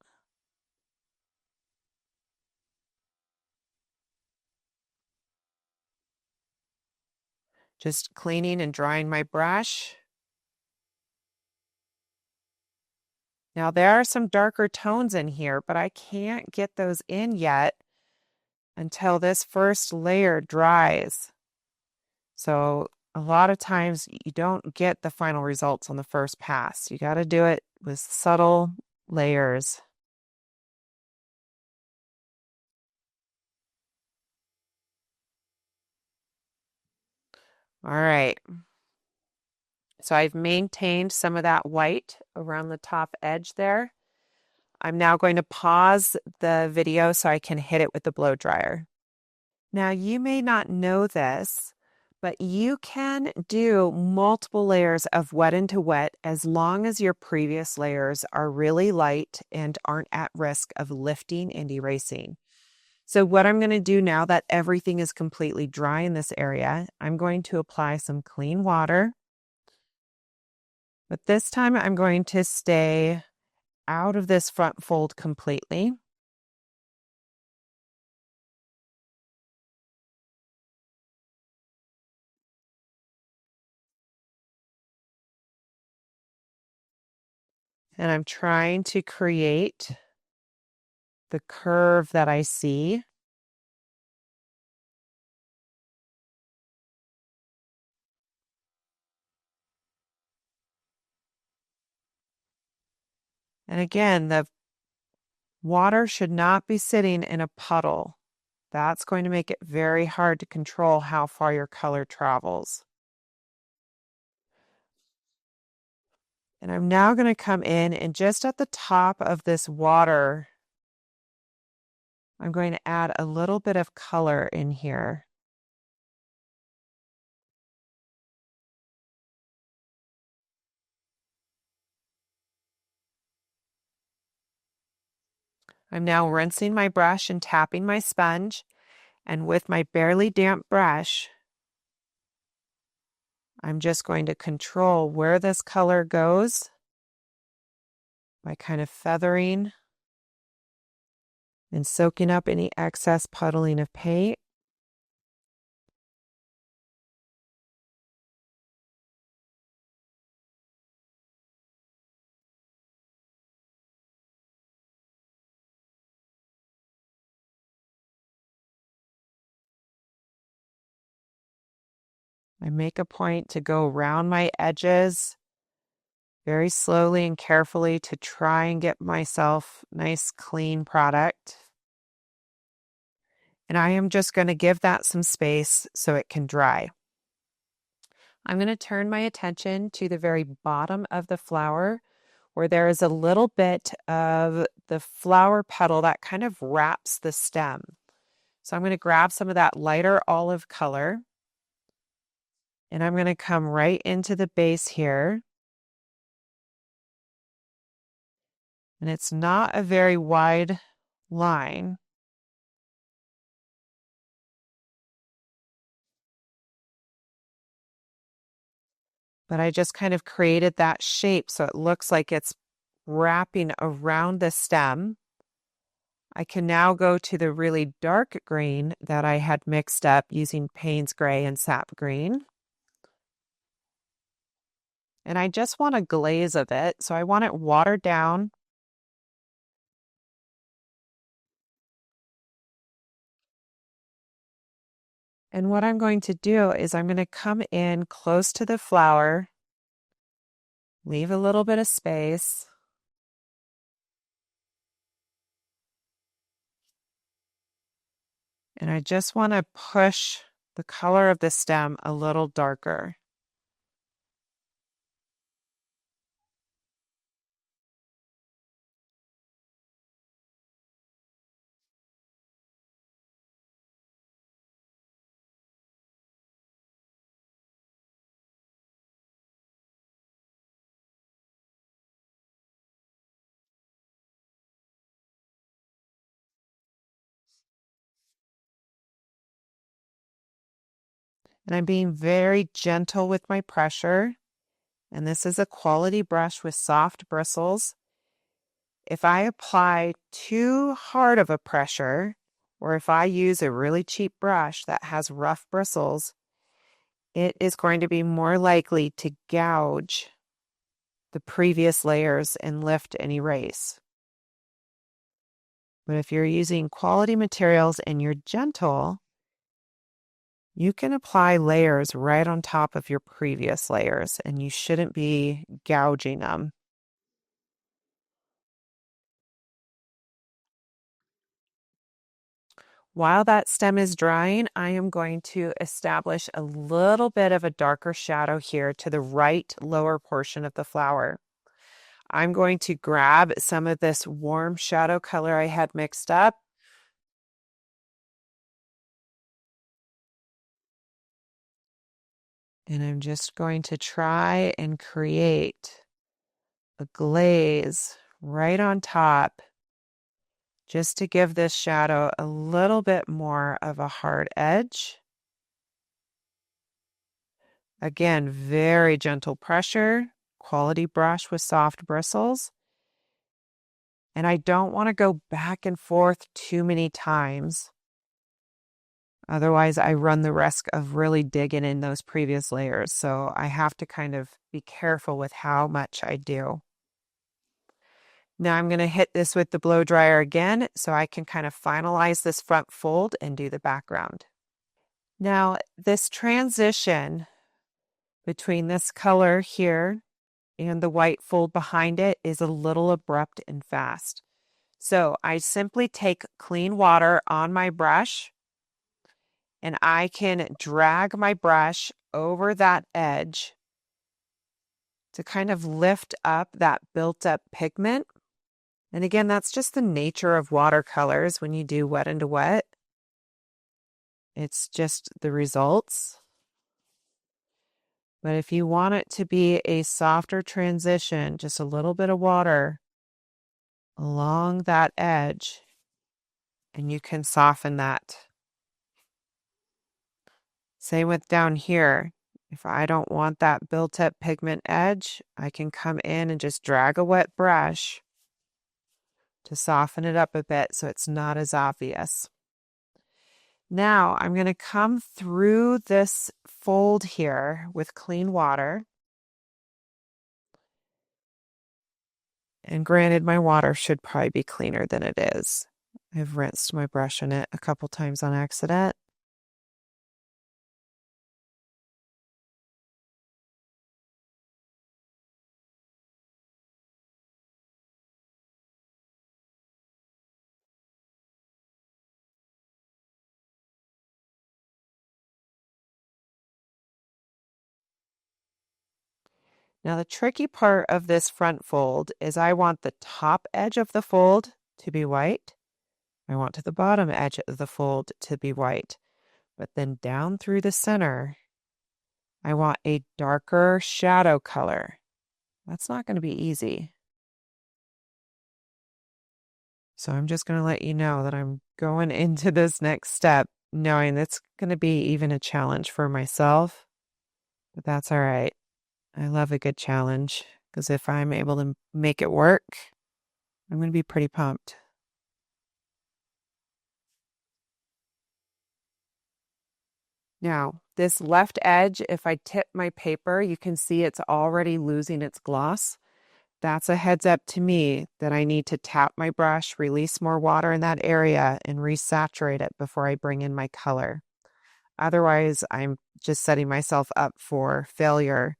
Just cleaning and drying my brush. Now there are some darker tones in here, but I can't get those in yet until this first layer dries. So a lot of times you don't get the final results on the first pass. You got to do it with subtle layers. All right. So I've maintained some of that white around the top edge there. I'm now going to pause the video so I can hit it with the blow dryer. Now you may not know this, but you can do multiple layers of wet into wet as long as your previous layers are really light and aren't at risk of lifting and erasing. So what I'm going to do now that everything is completely dry in this area, I'm going to apply some clean water. But this time I'm going to stay out of this front fold completely. And I'm trying to create the curve that I see. And again, the water should not be sitting in a puddle. That's going to make it very hard to control how far your color travels. And I'm now going to come in and just at the top of this water, I'm going to add a little bit of color in here. I'm now rinsing my brush and tapping my sponge, and with my barely damp brush, I'm just going to control where this color goes by kind of feathering and soaking up any excess puddling of paint. I make a point to go around my edges very slowly and carefully to try and get myself nice clean product. And I am just going to give that some space so it can dry. I'm going to turn my attention to the very bottom of the flower where there is a little bit of the flower petal that kind of wraps the stem. So I'm going to grab some of that lighter olive color and I'm going to come right into the base here. And it's not a very wide line. But I just kind of created that shape so it looks like it's wrapping around the stem. I can now go to the really dark green that I had mixed up using Payne's Gray and Sap Green. And I just want a glaze of it, so I want it watered down. And what I'm going to do is I'm going to come in close to the flower, leave a little bit of space. And I just want to push the color of the stem a little darker. And I'm being very gentle with my pressure. And this is a quality brush with soft bristles. If I apply too hard of a pressure, or if I use a really cheap brush that has rough bristles, it is going to be more likely to gouge the previous layers and lift and erase. But if you're using quality materials and you're gentle, you can apply layers right on top of your previous layers, and you shouldn't be gouging them. While that stem is drying, I am going to establish a little bit of a darker shadow here to the right lower portion of the flower. I'm going to grab some of this warm shadow color I had mixed up. And I'm just going to try and create a glaze right on top, just to give this shadow a little bit more of a hard edge. Again, very gentle pressure, quality brush with soft bristles. And I don't want to go back and forth too many times. Otherwise, I run the risk of really digging in those previous layers. So I have to kind of be careful with how much I do. Now I'm going to hit this with the blow dryer again so I can kind of finalize this front fold and do the background. Now, this transition between this color here and the white fold behind it is a little abrupt and fast. So I simply take clean water on my brush and I can drag my brush over that edge to kind of lift up that built up pigment. And again, that's just the nature of watercolors when you do wet into wet. It's just the results. But if you want it to be a softer transition, just a little bit of water along that edge, and you can soften that. Same with down here. If I don't want that built up pigment edge, I can come in and just drag a wet brush to soften it up a bit so it's not as obvious. Now I'm going to come through this fold here with clean water. And granted, my water should probably be cleaner than it is. I've rinsed my brush in it a couple times on accident. Now, the tricky part of this front fold is I want the top edge of the fold to be white. I want the bottom edge of the fold to be white. But then down through the center, I want a darker shadow color. That's not going to be easy. So I'm just going to let you know that I'm going into this next step knowing it's going to be even a challenge for myself. But that's all right. I love a good challenge because if I'm able to make it work, I'm going to be pretty pumped. Now, this left edge, if I tip my paper, you can see it's already losing its gloss. That's a heads up to me that I need to tap my brush, release more water in that area, and resaturate it before I bring in my color. Otherwise, I'm just setting myself up for failure.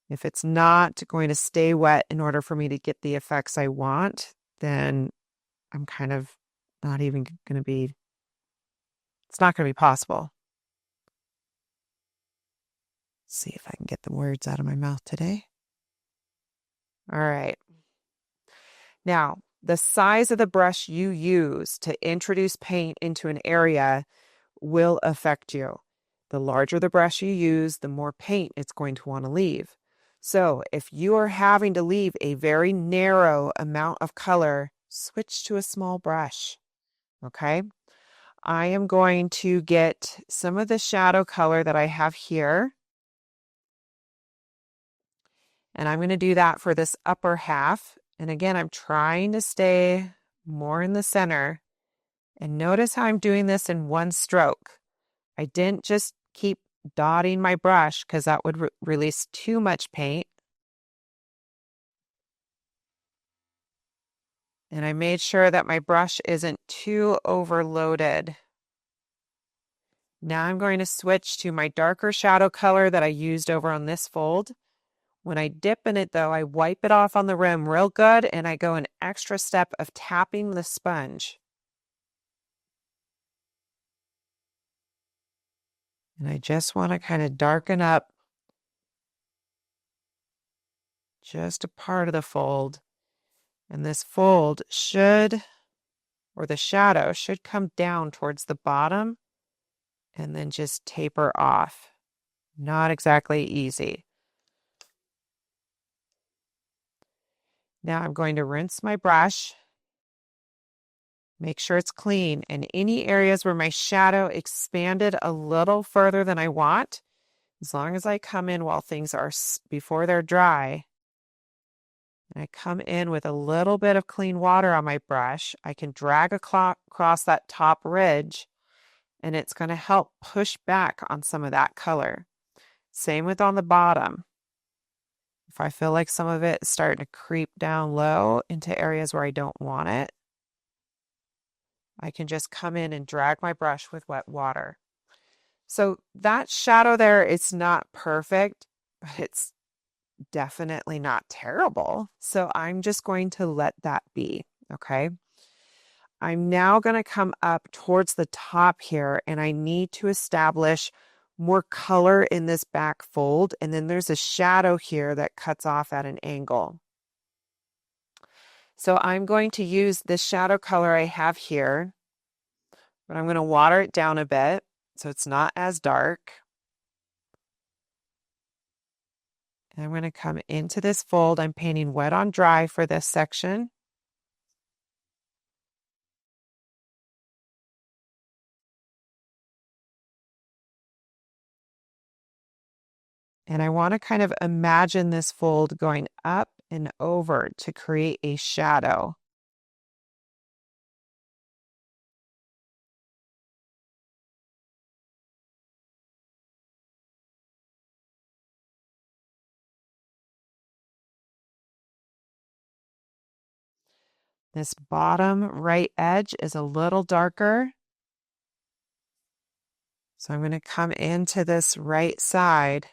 If it's not going to stay wet in order for me to get the effects I want, then I'm kind of not even going to be, it's not going to be possible. See if I can get the words out of my mouth today. All right. Now, the size of the brush you use to introduce paint into an area will affect you. The larger the brush you use, the more paint it's going to want to leave. So if you are having to leave a very narrow amount of color, switch to a small brush. Okay. I am going to get some of the shadow color that I have here. And I'm going to do that for this upper half. And again, I'm trying to stay more in the center. And notice how I'm doing this in one stroke. I didn't just keep dotting my brush because that would release too much paint. And I made sure that my brush isn't too overloaded. Now I'm going to switch to my darker shadow color that I used over on this fold. When I dip in it though, I wipe it off on the rim real good and I go an extra step of tapping the sponge. And I just want to kind of darken up just a part of the fold. And this fold should, or the shadow should come down towards the bottom and then just taper off. Not exactly easy. Now I'm going to rinse my brush, make sure it's clean, and any areas where my shadow expanded a little further than I want, as long as I come in while things are before they're dry, and I come in with a little bit of clean water on my brush, I can drag across that top ridge, and it's going to help push back on some of that color. Same with on the bottom. If I feel like some of it is starting to creep down low into areas where I don't want it, I can just come in and drag my brush with wet water. So that shadow there, it's not perfect, but it's definitely not terrible. So I'm just going to let that be, okay? I'm now going to come up towards the top here, and I need to establish more color in this back fold. And then there's a shadow here that cuts off at an angle. So I'm going to use this shadow color I have here, but I'm going to water it down a bit so it's not as dark. And I'm going to come into this fold. I'm painting wet on dry for this section. And I want to kind of imagine this fold going up and over to create a shadow. This bottom right edge is a little darker. So I'm going to come into this right side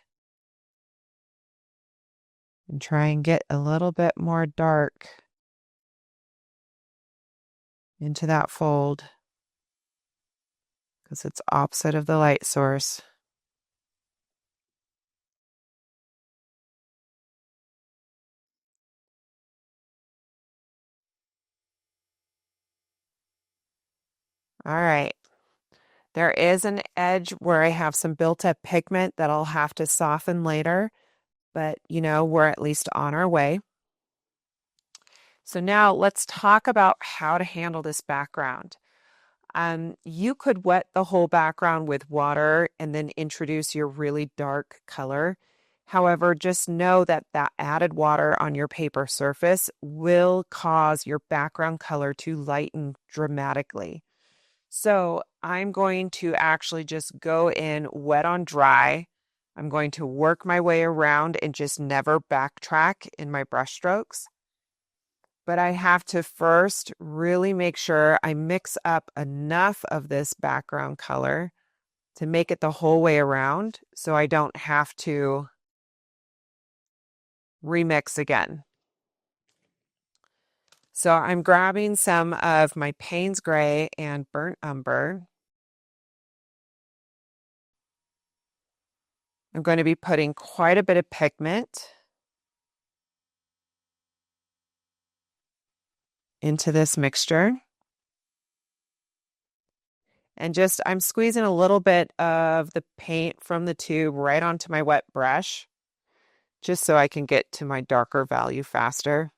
and try and get a little bit more dark into that fold because it's opposite of the light source. All right. There is an edge where I have some built-up pigment that I'll have to soften later, but we're at least on our way. So now let's talk about how to handle this background. You could wet the whole background with water and then introduce your really dark color. However, just know that that added water on your paper surface will cause your background color to lighten dramatically. So I'm going to actually just go in wet on dry. I'm going to work my way around and just never backtrack in my brush strokes. But I have to first really make sure I mix up enough of this background color to make it the whole way around so I don't have to remix again. So I'm grabbing some of my Payne's Gray and Burnt Umber. I'm going to be putting quite a bit of pigment into this mixture. And just, I'm squeezing a little bit of the paint from the tube right onto my wet brush, just so I can get to my darker value faster.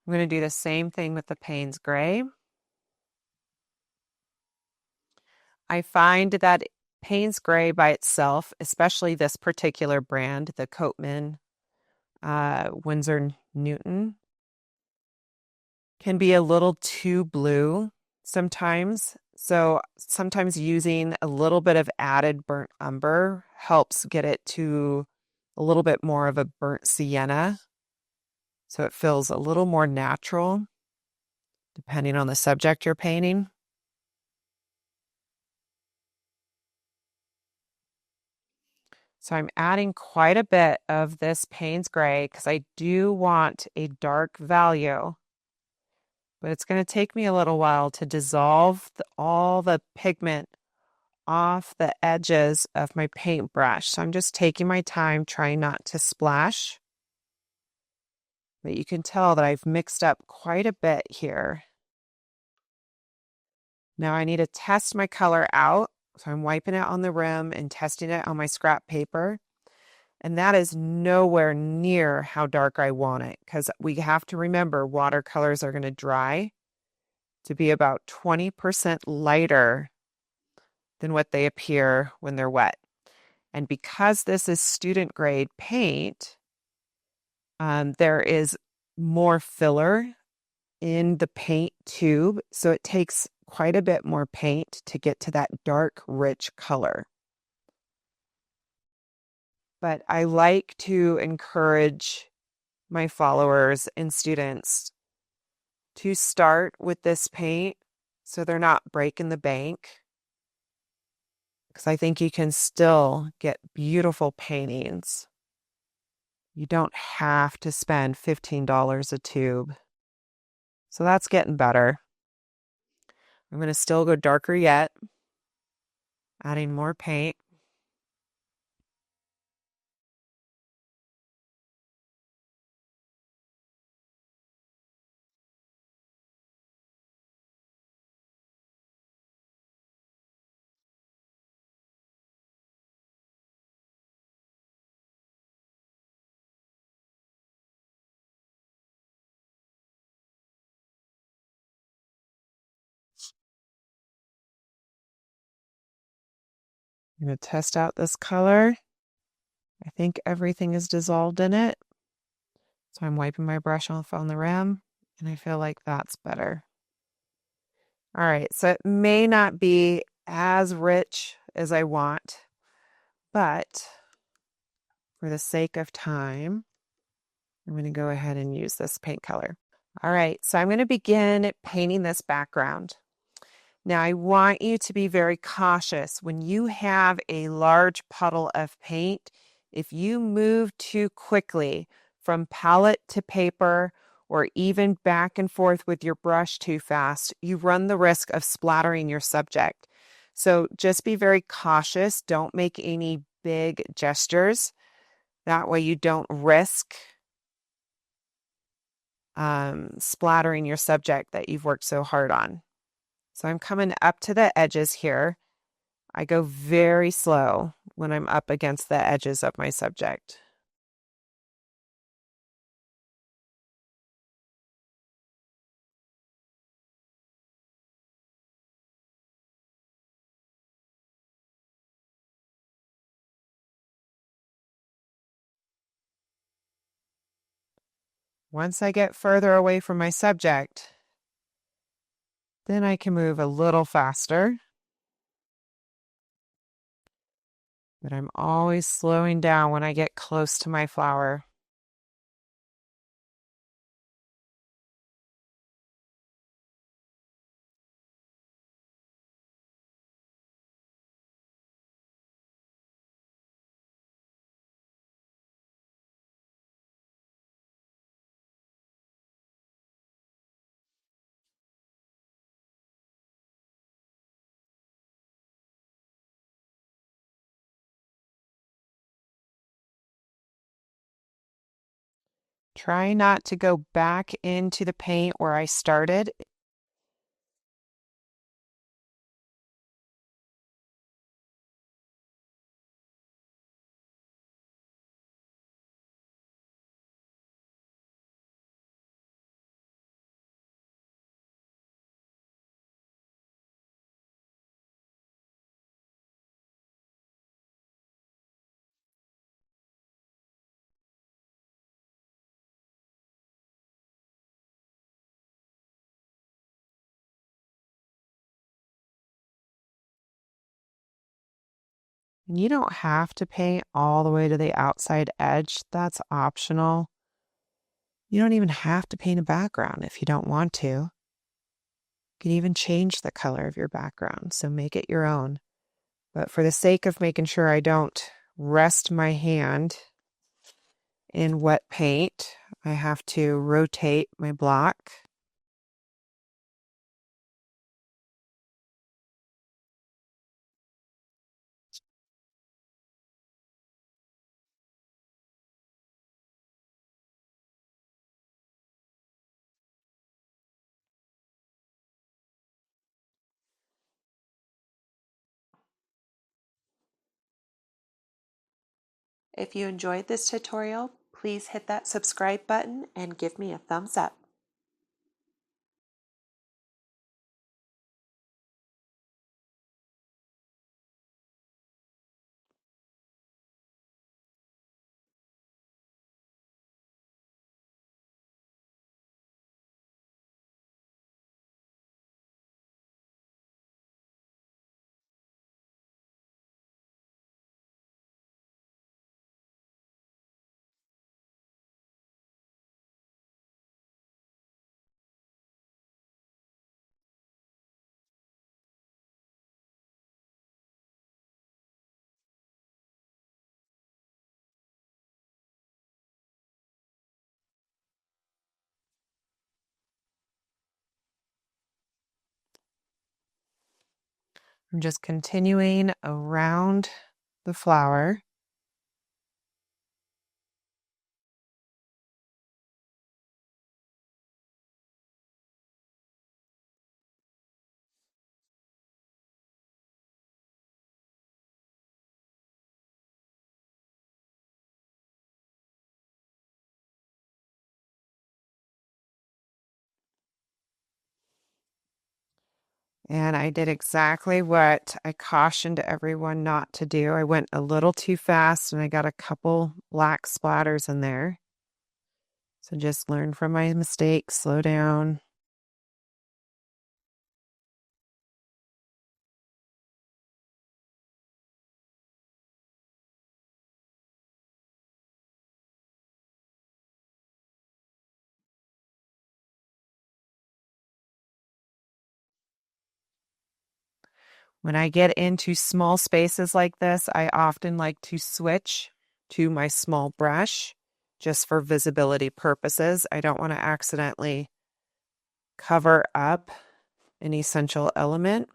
I'm going to do the same thing with the Payne's Gray. I find that Payne's Gray by itself, especially this particular brand, the Coatman Winsor Newton, can be a little too blue sometimes. So sometimes using a little bit of added burnt umber helps get it to a little bit more of a burnt sienna. So it feels a little more natural, depending on the subject you're painting. So I'm adding quite a bit of this Payne's Gray because I do want a dark value, but it's going to take me a little while to dissolve all the pigment off the edges of my paintbrush. So I'm just taking my time, trying not to splash. But you can tell that I've mixed up quite a bit here. Now I need to test my color out. So I'm wiping it on the rim and testing it on my scrap paper. And that is nowhere near how dark I want it, because we have to remember watercolors are going to dry to be about 20% lighter than what they appear when they're wet. And because this is student grade paint, there is more filler in the paint tube. So it takes quite a bit more paint to get to that dark, rich color. But I like to encourage my followers and students to start with this paint so they're not breaking the bank, because I think you can still get beautiful paintings. You don't have to spend $15 a tube. So that's getting better. I'm going to still go darker yet, adding more paint. I'm going to test out this color. I think everything is dissolved in it. So I'm wiping my brush off on the rim, and I feel like that's better. All right, so it may not be as rich as I want, but for the sake of time, I'm going to go ahead and use this paint color. All right, so I'm going to begin painting this background. Now, I want you to be very cautious. When you have a large puddle of paint, if you move too quickly from palette to paper, or even back and forth with your brush too fast, you run the risk of splattering your subject. So just be very cautious. Don't make any big gestures. That way you don't risk splattering your subject that you've worked so hard on. So I'm coming up to the edges here. I go very slow when I'm up against the edges of my subject. Once I get further away from my subject, then I can move a little faster. but I'm always slowing down when I get close to my flower. Try not to go back into the paint where I started. You don't have to paint all the way to the outside edge. That's optional. You don't even have to paint a background if you don't want to. You can even change the color of your background, so make it your own. But for the sake of making sure I don't rest my hand in wet paint, I have to rotate my block. If you enjoyed this tutorial, please hit that subscribe button and give me a thumbs up. I'm just continuing around the flower. And I did exactly what I cautioned everyone not to do. I went a little too fast and I got a couple black splatters in there. So just learn from my mistakes, slow down. When I get into small spaces like this, I often like to switch to my small brush just for visibility purposes. I don't want to accidentally cover up an essential element.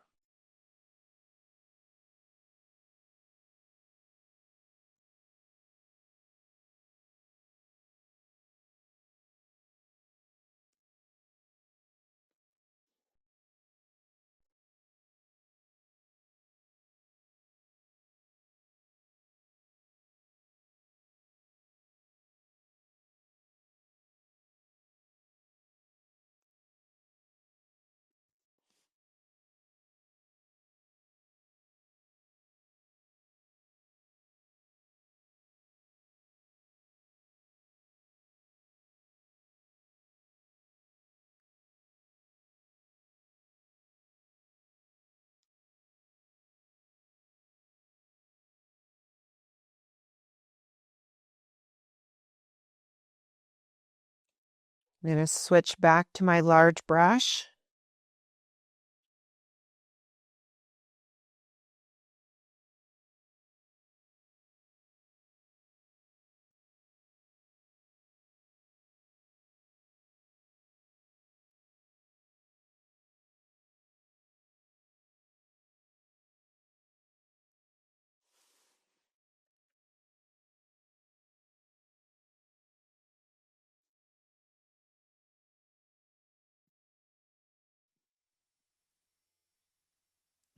I'm going to switch back to my large brush.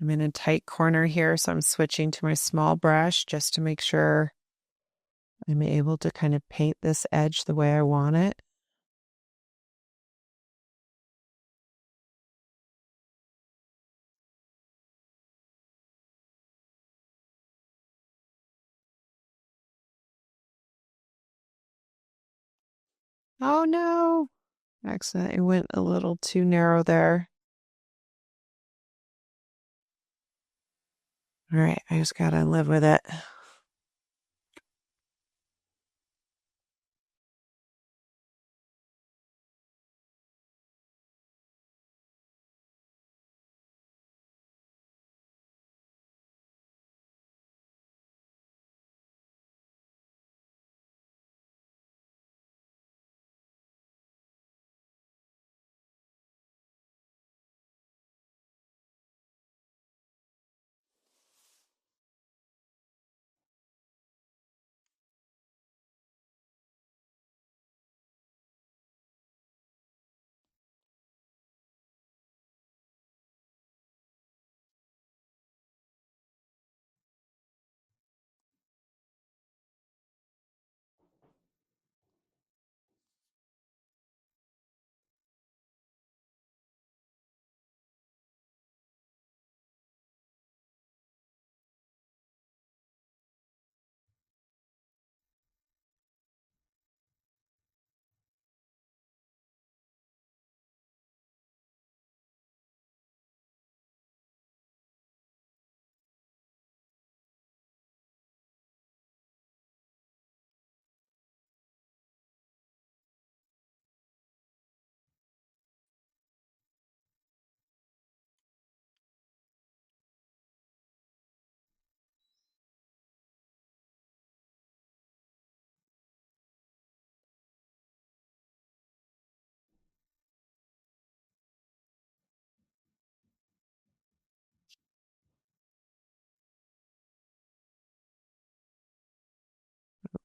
I'm in a tight corner here, so I'm switching to my small brush just to make sure I'm able to kind of paint this edge the way I want it. Oh no! Accidentally went a little too narrow there. All right, I just gotta live with it.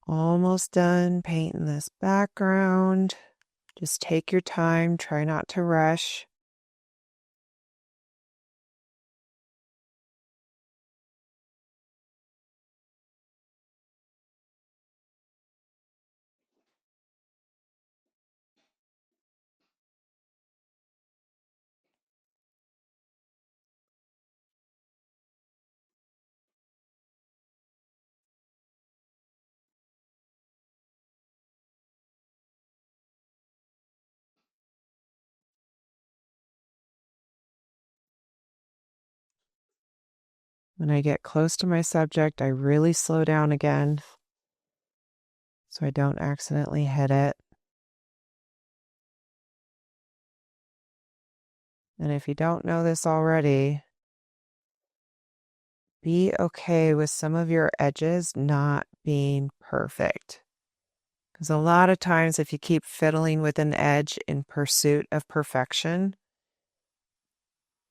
Almost done painting this background. Just take your time, try not to rush. When I get close to my subject, I really slow down again so I don't accidentally hit it. And if you don't know this already, be okay with some of your edges not being perfect. Because a lot of times, if you keep fiddling with an edge in pursuit of perfection,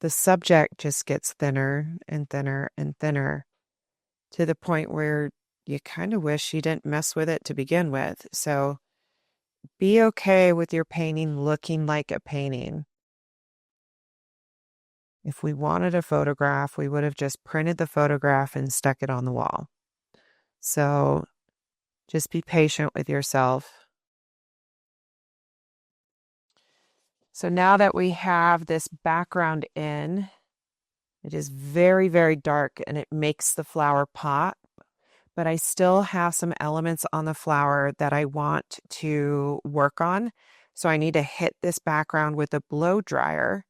the subject just gets thinner and thinner and thinner to the point where you kind of wish you didn't mess with it to begin with. So be okay with your painting looking like a painting. If we wanted a photograph, we would have just printed the photograph and stuck it on the wall. So just be patient with yourself. So now that we have this background in, it is very, very dark and it makes the flower pop, but I still have some elements on the flower that I want to work on. So I need to hit this background with a blow dryer.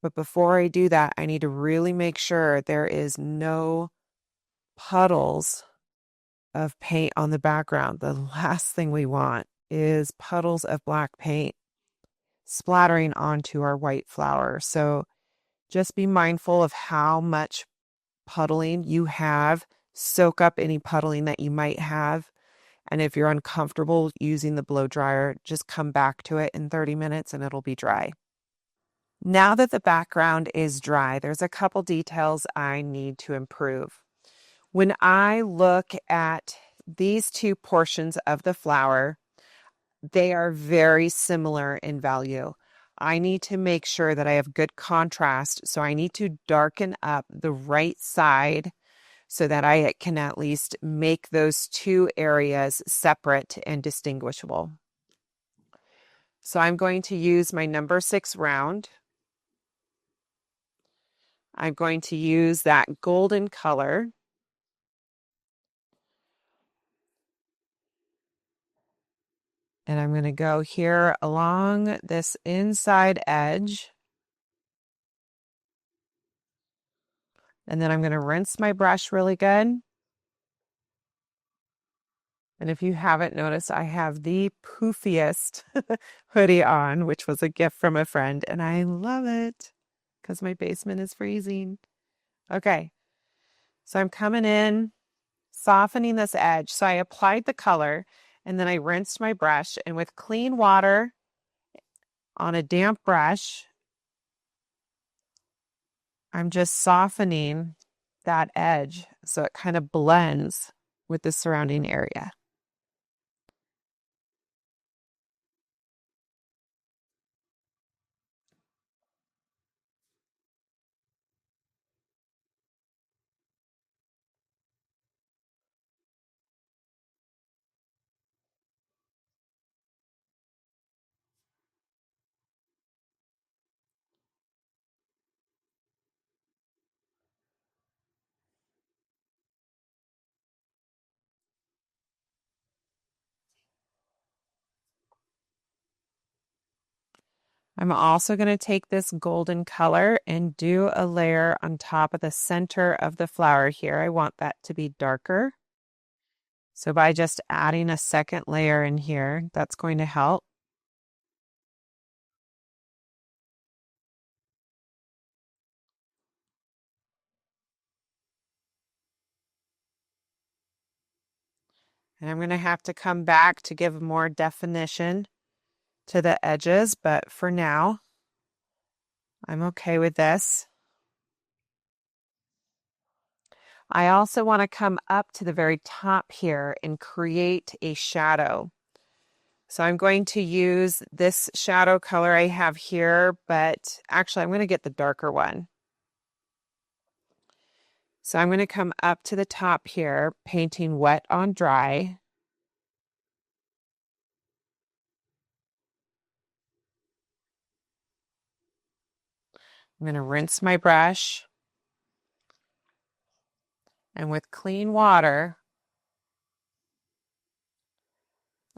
But before I do that, I need to really make sure there is no puddles of paint on the background. The last thing we want is puddles of black paint. splattering onto our white flower. So just be mindful of how much puddling you have. Soak up any puddling that you might have. And if you're uncomfortable using the blow dryer, just come back to it in 30 minutes and it'll be dry. Now that the background is dry, there's a couple details I need to improve. When I look at these two portions of the flower, they are very similar in value. I need to make sure that I have good contrast, so I need to darken up the right side so that I can at least make those two areas separate and distinguishable. So I'm going to use my number 6 round. I'm going to use that golden color. And I'm going to go here along this inside edge. And then I'm going to rinse my brush really good. And if you haven't noticed, I have the poofiest hoodie on, which was a gift from a friend. And I love it because my basement is freezing. Okay, so I'm coming in, softening this edge. So I applied the color and then I rinsed my brush. And with clean water on a damp brush, I'm just softening that edge so it kind of blends with the surrounding area. I'm also going to take this golden color and do a layer on top of the center of the flower here. I want that to be darker. So by just adding a second layer in here, that's going to help. And I'm going to have to come back to give more definition to the edges, but for now, I'm okay with this. I also want to come up to the very top here and create a shadow. So I'm going to use this shadow color I have here, but actually I'm going to get the darker one. So I'm going to come up to the top here, painting wet on dry. I'm going to rinse my brush. And with clean water,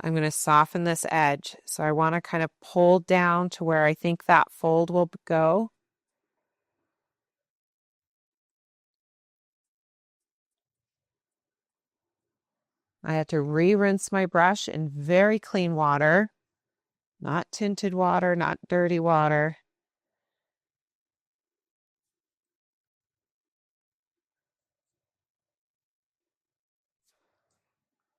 I'm going to soften this edge. So I want to kind of pull down to where I think that fold will go. I have to re-rinse my brush in very clean water, not tinted water, not dirty water.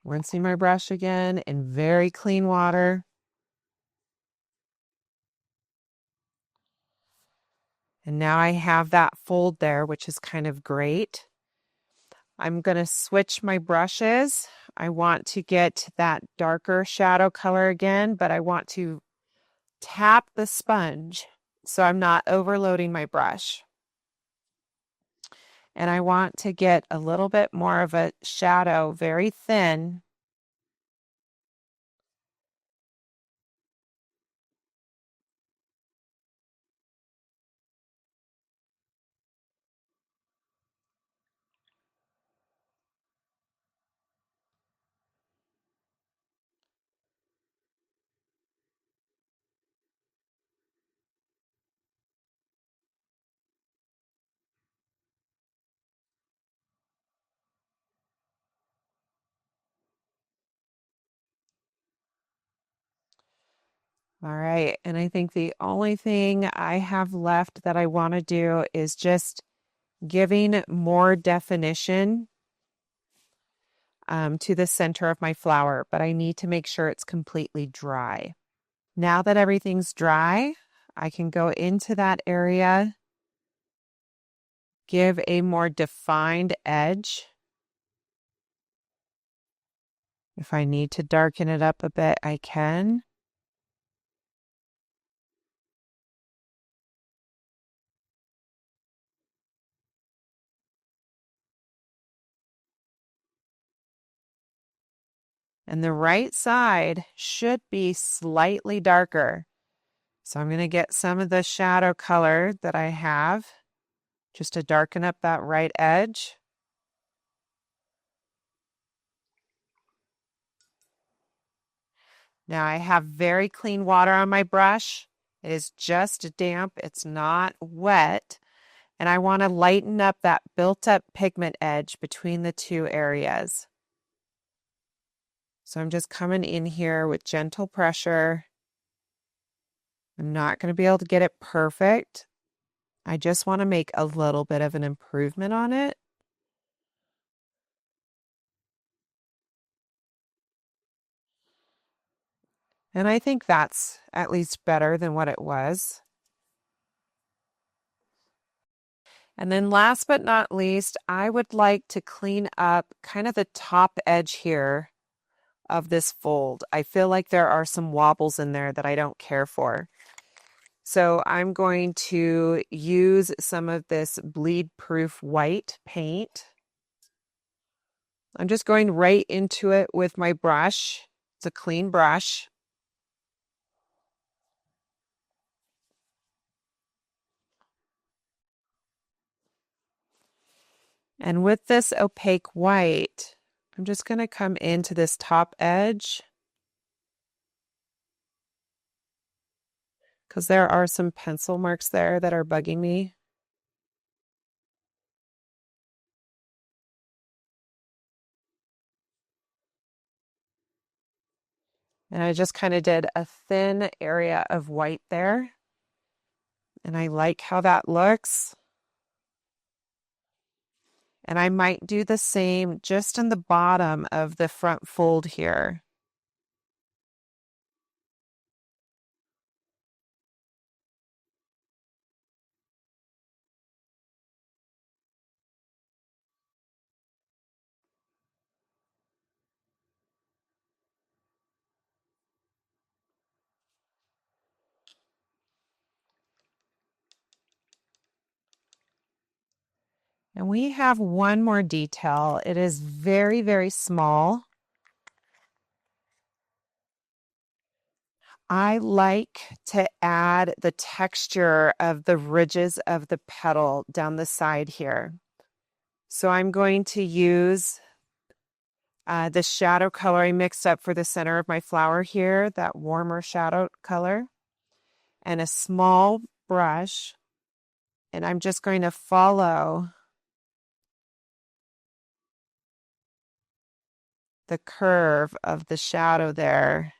Rinsing my brush again in very clean water. And now I have that fold there, which is kind of great. I'm going to switch my brushes. I want to get that darker shadow color again, but I want to tap the sponge so I'm not overloading my brush. And I want to get a little bit more of a shadow, very thin. All right, and I think the only thing I have left that I want to do is just giving more definition to the center of my flower, but I need to make sure it's completely dry. Now that everything's dry, I can go into that area, give a more defined edge. If I need to darken it up a bit, I can. And the right side should be slightly darker. So I'm going to get some of the shadow color that I have just to darken up that right edge. Now I have very clean water on my brush. It is just damp. It's not wet. And I want to lighten up that built up pigment edge between the two areas. So I'm just coming in here with gentle pressure. I'm not going to be able to get it perfect. I just want to make a little bit of an improvement on it. And I think that's at least better than what it was. And then last but not least, I would like to clean up kind of the top edge here of this fold. I feel like there are some wobbles in there that I don't care for. So I'm going to use some of this bleed-proof white paint. I'm just going right into it with my brush. It's a clean brush. And with this opaque white, I'm just going to come into this top edge because there are some pencil marks there that are bugging me. And I just kind of did a thin area of white there. And I like how that looks. And I might do the same just in the bottom of the front fold here. And we have one more detail. It is very, very small. I like to add the texture of the ridges of the petal down the side here. So I'm going to use the shadow color I mixed up for the center of my flower here, that warmer shadow color, and a small brush. And I'm just going to follow the curve of the shadow there.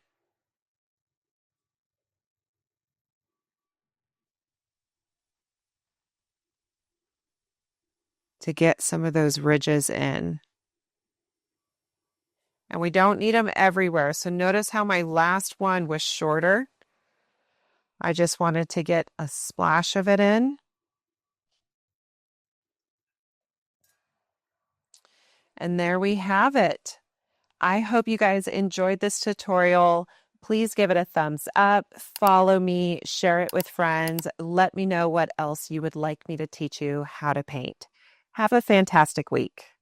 To get some of those ridges in. And we don't need them everywhere. So notice how my last one was shorter. I just wanted to get a splash of it in. And there we have it. I hope you guys enjoyed this tutorial. Please give it a thumbs up, follow me, share it with friends. Let me know what else you would like me to teach you how to paint. Have a fantastic week.